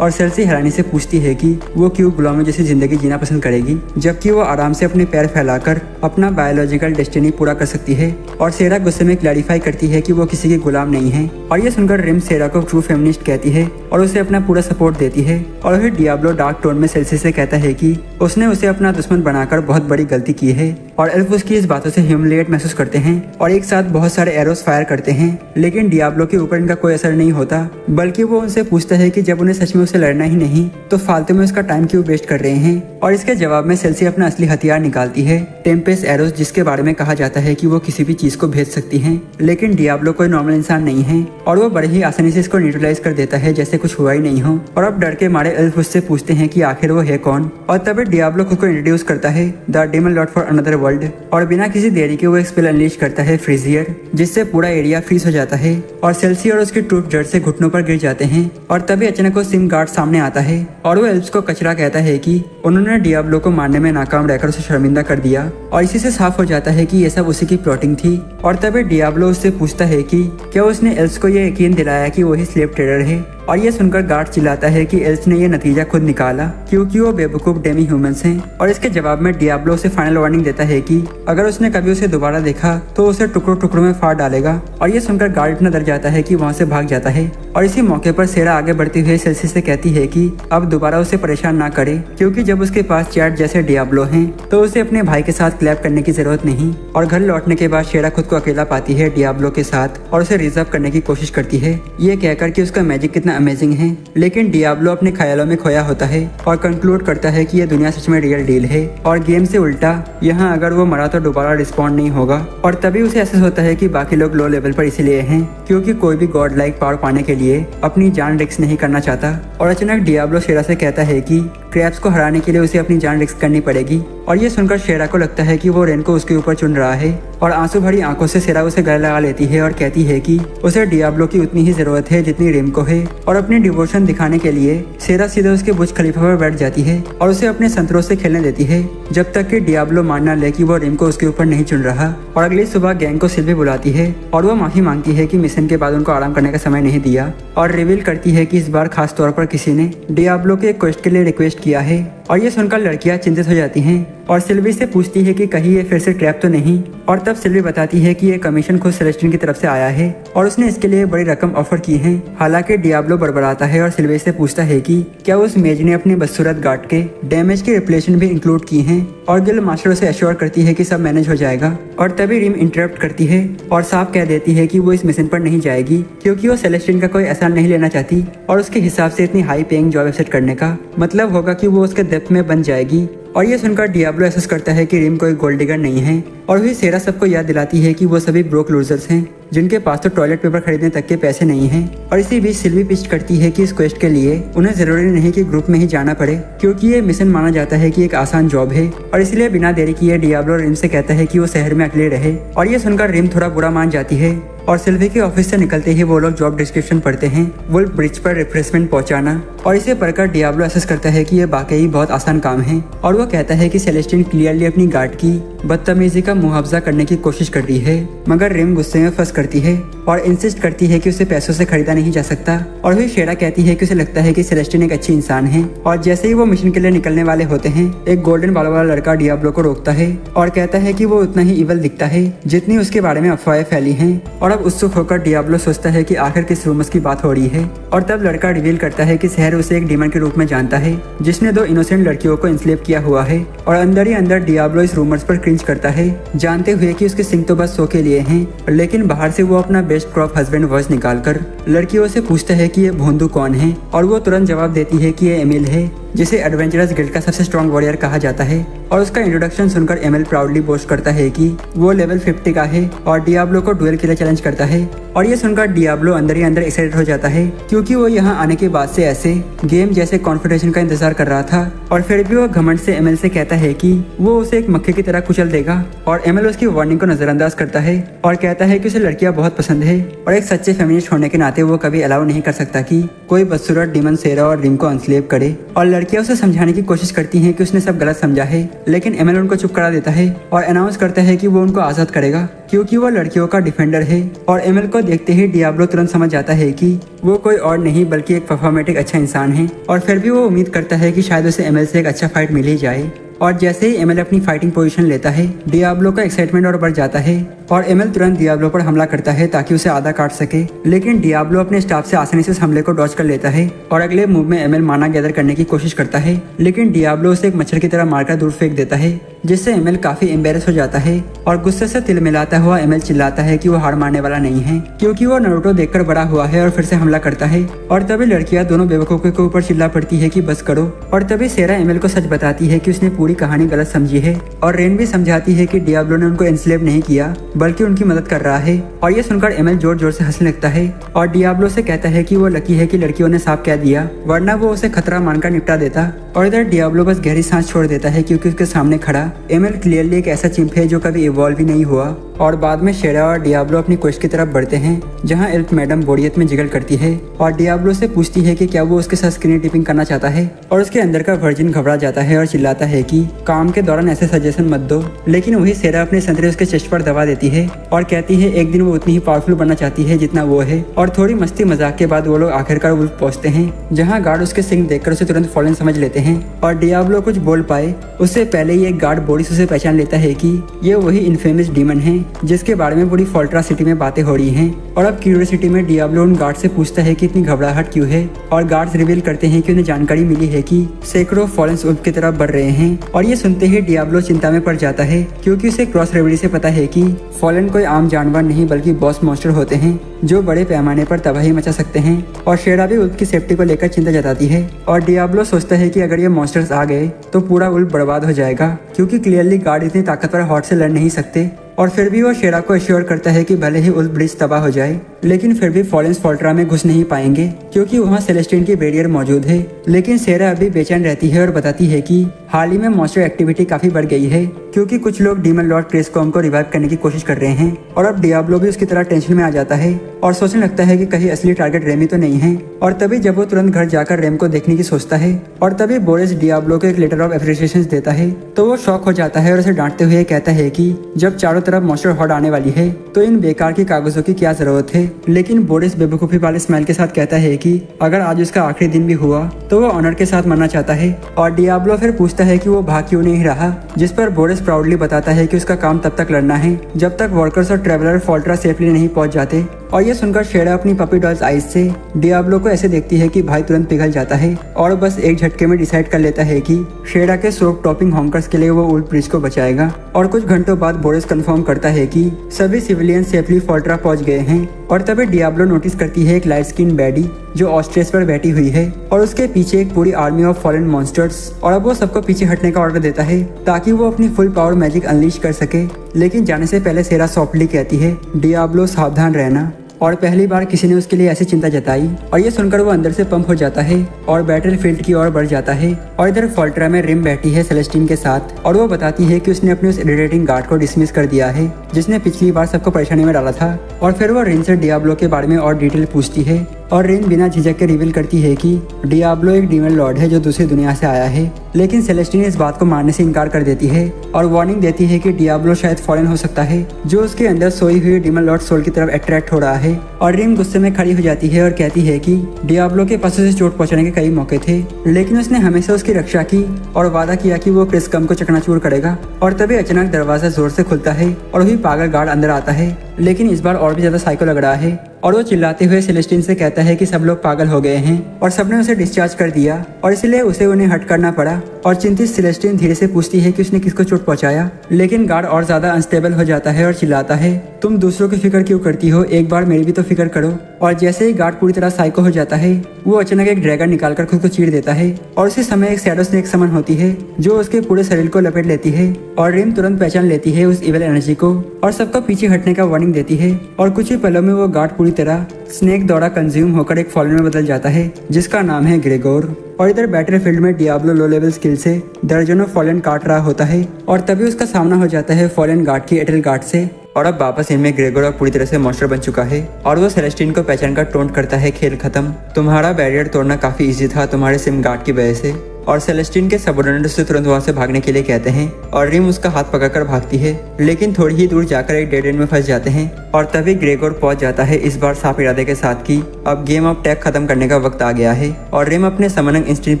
और सेल्सी हैरानी से पूछती है कि वो क्यों गुलामों जैसी जिंदगी जीना पसंद करेगी, जबकि वो आराम से अपने पैर फैलाकर अपना बायोलॉजिकल डेस्टिनी पूरा कर सकती है। और सेरा गुस्से में क्लैरिफाई करती है कि वो किसी की गुलाम नहीं है। और ये सुनकर रिम सेरा को ट्रू फेमिनिस्ट कहती है और उसे अपना पूरा सपोर्ट देती है। और फिर डियाब्लो डार्क टोन में सेल्सी से कहता है कि उसने उसे अपना दुश्मन बनाकर बहुत बड़ी गलती की है। और एल्फ उसकी इस बातों से ह्यूमिलिएट महसूस करते हैं और एक साथ बहुत सारे एरोस फायर करते हैं। लेकिन डियाब्लो के ऊपर इनका कोई असर नहीं होता, बल्कि वो उनसे पूछता है कि जब उन्हें सच में उसे लड़ना ही नहीं तो फालतू में उसका टाइम क्यों वेस्ट कर रहे हैं। और इसके जवाब में सेल्सी अपना असली हथियार निकालती है, टेम्पेस्ट एरोस, जिसके बारे में कहा जाता है कि वो किसी भी चीज को भेज सकती हैं। लेकिन डियाब्लो कोई नॉर्मल इंसान नहीं है और वो बड़े ही आसानी से इसको न्यूट्रलाइज कर देता है जैसे कुछ हुआ ही नहीं हो। और अब डर के मारे एल्फ उससे पूछते हैं कि आखिर वो है कौन। और तभी डियाब्लो खुद को इंट्रोड्यूस करता है, the demon Lord for another world. और बिना किसी देरी के वो एक स्पेल अनलीश करता है, फ्रीजियर, जिससे पूरा एरिया फ्रीज हो जाता है और सेल्सी और उसकी ट्रूप जड़ से घुटनों पर गिर जाते हैं। और तभी अचानक वो सिम गार्ड सामने आता है और वो एल्फ्स को कचरा कहता है कि उन्होंने डियाब्लो को मारने में नाकाम रहकर उसे शर्मिंदा कर दिया। और इसी से साफ हो जाता है कि ये सब उसी की प्लॉटिंग थी। और तभी डियाब्लो उससे पूछता है कि क्या उसने एल्फ्स को ये यकीन दिलाया कि वही स्लेव ट्रेडर है। और ये सुनकर गार्ड चिल्लाता है कि एल्स ने ये नतीजा खुद निकाला क्योंकि वो बेवकूफ डेमी ह्यूमंस हैं। और इसके जवाब में डियाब्लो उसे फाइनल वार्निंग देता है कि अगर उसने कभी उसे दोबारा देखा तो उसे टुकड़ों टुकड़ों में फाड़ डालेगा। और ये सुनकर गार्ड इतना डर जाता है कि वहाँ से भाग जाता है। और इसी मौके पर सेरा आगे बढ़ते हुए सेल्सी से कहती है कि अब दोबारा उसे परेशान ना करे क्योंकि जब उसके पास चैट जैसे डियाब्लो हैं तो उसे अपने भाई के साथ क्लैप करने की जरूरत नहीं। और घर लौटने के बाद शेरा खुद को अकेला पाती है डियाब्लो के साथ और उसे रिजर्व करने की कोशिश करती है, ये कहकर कि उसका मैजिक कितना अमेजिंग है। लेकिन डियाब्लो अपने ख्यालों में खोया होता है और कंक्लूड करता है कि यह दुनिया सच में रियल डील है और गेम से उल्टा यहाँ अगर वो मरा तो दोबारा रिस्पॉन्ड नहीं होगा। और तभी उसे एहसास होता है कि बाकी लोग लो लेवल पर इसलिए हैं क्योंकि कोई भी गॉड लाइक पावर पाने के लिए अपनी जान रिस्क नहीं करना चाहता। और अचानक डियाब्लो शेरा से कहता है कि क्रैब्स को हराने के लिए उसे अपनी जान रिस्क करनी पड़ेगी। और ये सुनकर शेरा को लगता है कि वो रेन को उसके ऊपर चुन रहा है और आंसू भरी आंखों से शेरा उसे गले लगा लेती है और कहती है कि उसे डियाब्लो की उतनी ही जरूरत है जितनी रिम को है। और अपनी डिवोशन दिखाने के लिए शेरा सीधे उसके बुर्ज खलीफा पर बैठ जाती है और उसे अपने संतरों से खेलने देती है जब तक कि डियाब्लो मान ना ले कि वो रिम को उसके ऊपर नहीं चुन रहा। और अगली सुबह गैंग को सिल्वी बुलाती है और वो माफी मांगती है कि मिशन के बाद उनको आराम करने का समय नहीं दिया और रिवील करती है कि इस बार खास तौर पर किसी ने डियाब्लो के एक क्वेस्ट के लिए रिक्वेस्ट किया है। और ये सुनकर लड़कियां चिंतित हो जाती हैं और सिल्वी से पूछती है कि कहीं ये फिर से ट्रैप तो नहीं। और तब सिल्वी बताती है कि ये कमीशन खुद सेलेस्टिन की तरफ से आया है और उसने इसके लिए बड़ी रकम ऑफर की है। हालांकि डियाब्लो बड़बड़ाता है और सिल्वी से पूछता है कि क्या उस मेज ने अपनी बदसूरत गार्ड के डैमेज की रिप्लेशन भी इंक्लूड की है। और गिल्ड मास्टर उसे एश्योर करती है कि सब मैनेज हो जाएगा। और तभी रिम इंटरप्ट करती है और साफ कह देती है कि वो इस मिशन पर नहीं जाएगी क्योंकि वो सेलेस्टिन का कोई एहसान नहीं लेना चाहती और उसके हिसाब से इतनी हाई पेइंग जॉब एक्सेप्ट करने का मतलब होगा कि वो उसके डेप्थ में बन जाएगी। और ये सुनकर डियाब्लो एहसास करता है कि रिम कोई गोल्ड डिगर नहीं है। और फिर सेरा सबको याद दिलाती है कि वो सभी ब्रोक लूजर्स हैं जिनके पास तो टॉयलेट पेपर खरीदने तक के पैसे नहीं हैं। और इसी बीच सिल्वी पिच करती है कि इस क्वेस्ट के लिए उन्हें जरूरी नहीं कि ग्रुप में ही जाना पड़े क्योंकि ये मिशन माना जाता है कि एक आसान जॉब है। और इसलिए बिना देरी किए डियाब्लो रिम से कहता है कि वो शहर में अकेले रहे। और ये सुनकर रिम थोड़ा बुरा मान जाती है और सिल्वी के ऑफिस से निकलते ही वो लोग जॉब डिस्क्रिप्शन पढ़ते हैं, वुल्फ ब्रिज पर रिफ्रेशमेंट पहुंचाना। और इसे पढ़कर डियाब्लो एहसास करता है कि ये वाकई बहुत आसान काम है। और वो कहता है कि सेलेस्टिन क्लियरली अपनी गार्ड की बदतमीजी का मुआवजा करने की कोशिश कर रही है मगर रिम गुस्से में फंस करती है और इंसिस्ट करती है कि उसे पैसों से खरीदा नहीं जा सकता। और फिर शेरा कहती है कि उसे लगता है कि सेलेस्टिन एक अच्छी इंसान है। और जैसे ही वो मिशन के लिए निकलने वाले होते हैं एक गोल्डन बालों वाला लड़का डियाब्लो को रोकता है और कहता है कि वो उतना ही इवल दिखता है जितनी उसके बारे में अफवाहें फैली हैं। और अब उत्सुक होकर डियाब्लो सोचता है कि आखिर किस रूमर्स की बात हो रही है। और तब लड़का रिवील करता है कि शहर उसे एक डीमन के रूप में जानता है जिसने 2 इनोसेंट लड़कियों को इंस्लेव किया हुआ है। और अंदर ही अंदर डियाब्लो इस रूमर्स पर क्रिंज करता है जानते हुए कि उसके सिंह तो बस शो के लिए हैं। लेकिन बाहर से वो अपना बेस्ट क्रॉप हस्बैंड वॉइस निकालकर लड़कियों से पूछता है कि ये भोंदू कौन है। और वो तुरंत जवाब देती है कि ये एमिल है जिसे एडवेंचरस गिल्ड का सबसे स्ट्रॉन्ग वॉरियर कहा जाता है। और उसका इंट्रोडक्शन सुनकर एमिल प्राउडली बोस्ट करता है कि वो लेवल 50 का है और डियाब्लो को डुएल के लिए चैलेंज करता है। और ये सुनकर डियाब्लो अंदर ही अंदर एक्साइटेड हो जाता है क्योंकि वो यहाँ आने के बाद से ऐसे गेम जैसे कॉन्फिडेंशन का इंतजार कर रहा था। और फिर भी वो घमंड से एमिल से कहता है कि वो उसे एक मक्खे की तरह कुचल देगा। और एमिल उसकी वार्निंग को नजरअंदाज करता है और कहता है कि उसे लड़कियां बहुत पसंद है और एक सच्चे फेमिनिस्ट होने के नाते वो कभी अलाउ नहीं कर सकता कि कोई बदसूरत डीमन सेरा और रिम को अनस्लेव करे। और लड़कियां उसे समझाने की कोशिश करती हैं कि उसने सब गलत समझा है लेकिन एमिल उनको चुप करा देता है और अनाउंस करता है कि वो उनको आजाद करेगा क्योंकि वो लड़कियों का डिफेंडर है। और एमिल को देखते ही डियाब्लो तुरंत समझ जाता है कि वो कोई और नहीं बल्कि एक परफॉर्मेटिक अच्छा इंसान है। और फिर भी वो उम्मीद करता है कि शायद उसे एमिल से एक अच्छा फाइट मिल ही जाए। और जैसे ही एमिल अपनी फाइटिंग पोजीशन लेता है डियाब्लो का एक्साइटमेंट और बढ़ जाता है और एमिल तुरंत डियाब्लो पर हमला करता है ताकि उसे आधा काट सके। लेकिन डियाब्लो अपने स्टाफ से आसानी से उस हमले को डॉज कर लेता है और अगले मूव में एमिल माना गैदर करने की कोशिश करता है लेकिन डियाब्लो उसे एक मच्छर की तरह मारकर दूर फेंक देता है जिससे एमिल काफी एम्बेरस हो जाता है। और गुस्से से तिलमिलाता हुआ एमिल चिल्लाता है कि वो हार मारने वाला नहीं है क्योंकि वो नारुतो देखकर बड़ा हुआ है और फिर से हमला करता है। और तभी लड़कियां दोनों बेवकूफों के ऊपर चिल्ला पड़ती है कि बस करो। और तभी सेरा एमिल को सच बताती है कि उसने पूरी कहानी गलत समझी है। और रेन भी समझाती है कि डियाब्लो ने उनको एनस्लेव नहीं किया बल्कि उनकी मदद कर रहा है। और ये सुनकर एमिल जोर जोर से हंसने लगता है और डियाब्लो से कहता है कि वो लकी है कि लड़कियों ने साफ कह दिया वरना वो उसे खतरा मानकर निपटा देता। और इधर डियाब्लो बस गहरी सांस छोड़ देता है क्योंकि उसके सामने खड़ा एमिल क्लियरली एक ऐसा चिंप है जो कभी इवॉल्व ही नहीं हुआ और बाद में शेरा और डियाब्लो अपनी क्वेस्ट की तरफ बढ़ते हैं, जहाँ एल्फ मैडम बोरियत में जिगल करती है और डियाब्लो से पूछती है कि क्या वो उसके साथ स्क्रीन टिपिंग करना चाहता है। और उसके अंदर का वर्जिन घबरा जाता है और चिल्लाता है कि काम के दौरान ऐसे सजेशन मत दो। लेकिन वही शेरा अपने संतरे उसके चेस्ट पर दबा देती है और कहती है एक दिन वो उतनी ही पावरफुल बनना चाहती है जितना वो है। और थोड़ी मस्ती मजाक के बाद वो लोग आखिरकार वुल्फ पहुंचते हैं, जहाँ गार्ड उसके सिंह देखकर उसे तुरंत फॉलन समझ लेते हैं। और डियाब्लो कुछ बोल पाए उससे पहले ही एक गार्ड बोरिस उसे पहचान लेता है कि ये वही इनफेमस डीमन है जिसके बारे में पूरी फोल्ट्रा सिटी में बातें हो रही हैं। और अब क्यूरियोसिटी में डियाब्लो उन गार्ड से पूछता है कि इतनी घबराहट क्यों है। और गार्ड्स रिवील करते हैं कि उन्हें जानकारी मिली है कि सैकड़ों फॉलेंस उल्फ की तरफ बढ़ रहे हैं। और ये सुनते ही डियाब्लो चिंता में पड़ जाता है, क्योंकि उसे क्रॉस रेवरी से पता है कि फॉलन कोई आम जानवर नहीं बल्कि बॉस मॉन्स्टर होते हैं जो बड़े पैमाने पर तबाही मचा सकते हैं। और शेरा भी उल्फ की सेफ्टी को लेकर चिंता जताती है। और डियाब्लो सोचता है कि अगर ये मॉन्स्टर्स आ गए तो पूरा उल्फ बर्बाद हो जाएगा, क्योंकि क्लियरली गार्ड इतनी ताकतवर हॉट से लड़ नहीं सकते। और फिर भी वो शेरा को एश्योर करता है कि भले ही उल्फ ब्रिज तबाह हो जाए लेकिन फिर भी फॉलेंस फोल्ट्रा में घुस नहीं पाएंगे, क्योंकि वहाँ सेलेस्टीन की बैरियर मौजूद है। लेकिन शेरा अभी बेचैन रहती है और बताती है कि हाल ही में मॉन्स्टर एक्टिविटी काफी बढ़ गई है, क्योंकि कुछ लोग डीमन लॉर्ड क्रेसकॉम को रिवाइव करने की कोशिश कर रहे हैं। और अब डियाब्लो भी उसकी तरह टेंशन में आ जाता है और सोचने लगता है कि कहीं असली टारगेट रेमी तो नहीं है। और तभी जब वो तुरंत घर जाकर रेम को देखने की सोचता है और तभी बोरिस डियाब्लो को एक लेटर ऑफ एप्रिसिएशन देता है, तो वो शॉक हो जाता है और उसे डांटते हुए कहता है कि जब चारों तरफ मॉन्स्टर हॉट आने वाली है तो इन बेकार की कागजों की क्या जरूरत है। लेकिन बोरिस बेवकूफी वाले स्माइल के साथ कहता है कि अगर आज उसका आखिरी दिन भी हुआ तो वो ऑनर के साथ मरना चाहता है। और डियाब्लो फिर पूछता है कि वो भाग क्यों नहीं रहा, जिस पर बोरिस प्राउडली बताता है कि उसका काम तब तक लड़ना है जब तक वर्कर्स और ट्रेवलर फोल्ट्रा सेफली नहीं पहुंच जाते। और ये सुनकर शेरा अपनी पपी डॉल्स आइज से डियाब्लो को ऐसे देखती है कि भाई तुरंत पिघल जाता है और बस एक झटके में डिसाइड कर लेता है कि शेरा के सोप टॉपिंग हॉन्कर्स के लिए वो उल्फ ब्रिज को बचाएगा। और कुछ घंटों बाद बोरिस कंफर्म करता है कि सभी सिविलियन सेफली फोल्ट्रा पहुंच गए हैं। और तभी डियाब्लो नोटिस करती है एक लाइट स्किन बैडी जो ऑस्ट्रेस पर बैठी हुई है और उसके पीछे एक पूरी आर्मी ऑफ फॉलन मॉन्स्टर्स। और अब वो सबको पीछे हटने का ऑर्डर देता है ताकि वो अपनी फुल पावर मैजिक अनलीश कर सके। लेकिन जाने से पहले शेरा सॉफ्टली कहती है डियाब्लो सावधान रहना। और पहली बार किसी ने उसके लिए ऐसी चिंता जताई। और ये सुनकर वो अंदर से पंप हो जाता है और बैटल फील्ड की ओर बढ़ जाता है। और इधर फोल्ट्रा में रिम बैठी है सेलेस्टीन के साथ और वो बताती है कि उसने अपने उस इरिटेटिंग गार्ड को डिसमिस कर दिया है जिसने पिछली बार सबको परेशानी में डाला था। और फिर वो रिन से डियाब्लो के बारे में और डिटेल पूछती है और रिन बिना झिझक के रिवील करती है कि डियाब्लो एक डीमन लॉर्ड है जो दूसरी दुनिया से आया है। लेकिन सेलेस्टीन इस बात को मानने से इनकार कर देती है और वार्निंग देती है कि डियाब्लो शायद फॉरेन हो सकता है जो उसके अंदर सोई हुई डीमन लॉर्ड सोल की तरफ अट्रैक्ट हो रहा है। और रिन गुस्से में खड़ी हो जाती है और कहती है कि डियाब्लो के पास उसे चोट पहुंचाने के कई मौके थे, लेकिन उसने हमेशा उसकी रक्षा की और वादा किया कि वो क्रिसकम को चकनाचूर करेगा। और तभी अचानक दरवाजा जोर से खुलता है और वही पागल गार्ड अंदर आता है, लेकिन इस बार और भी ज्यादा साइको लग रहा है। और वो चिल्लाते हुए सेलेस्टीन से कहता है कि सब लोग पागल हो गए हैं और सबने उसे डिस्चार्ज कर दिया और इसलिए उसे उन्हें हट करना पड़ा। और चिंतित सेलेस्टीन धीरे से पूछती है कि उसने किसको चोट पहुंचाया, लेकिन गार्ड और ज्यादा अनस्टेबल हो जाता है और चिल्लाता है तुम दूसरों की फिक्र क्यों करती हो, एक बार मेरी भी तो फिक्र करो। और जैसे ही गार्ड पूरी तरह साइको हो जाता है वो अचानक एक ड्रैगन निकालकर खुद को चीर देता है और उसी समय एक शैडो स्नेक समन होती है जो उसके पूरे शरीर को लपेट लेती है। और रिम तुरंत पहचान लेती है उस इविल एनर्जी को और सबको पीछे हटने का वार्निंग देती है। और कुछ ही पलों में वो गार्ड पूरी तरह स्नेक द्वारा कंज्यूम होकर एक फॉलन में बदल जाता है जिसका नाम है ग्रेगोर। और इधर बैटल फील्ड में डियाब्लो लो लेवल स्किल से दर्जनों फॉलन काट रहा होता है और तभी उसका सामना हो जाता है फॉलन गार्ड की एटल गार्ड से। और अब वापस इनमें ग्रेगोर पूरी तरह से मॉन्स्टर बन चुका है और वो सेलेस्टीन को पहचान कर टोंट करता है खेल खत्म, तुम्हारा बैरियर तोड़ना काफी इजी था तुम्हारे सिम गार्ड की वजह से। और सेलेस्टीन के सबऑर्डिनेट से तुरंत वहां से भागने के लिए कहते हैं और रिम उसका हाथ पकड़कर भागती है, लेकिन थोड़ी ही दूर जाकर एक डेड एंड में फंस जाते हैं। और तभी ग्रेगोर पहुंच जाता है, इस बार साफ इरादे के साथ कि अब गेम ऑफ टैग खत्म करने का वक्त आ गया है। और रिम अपने समनिंग इंस्टिंक्ट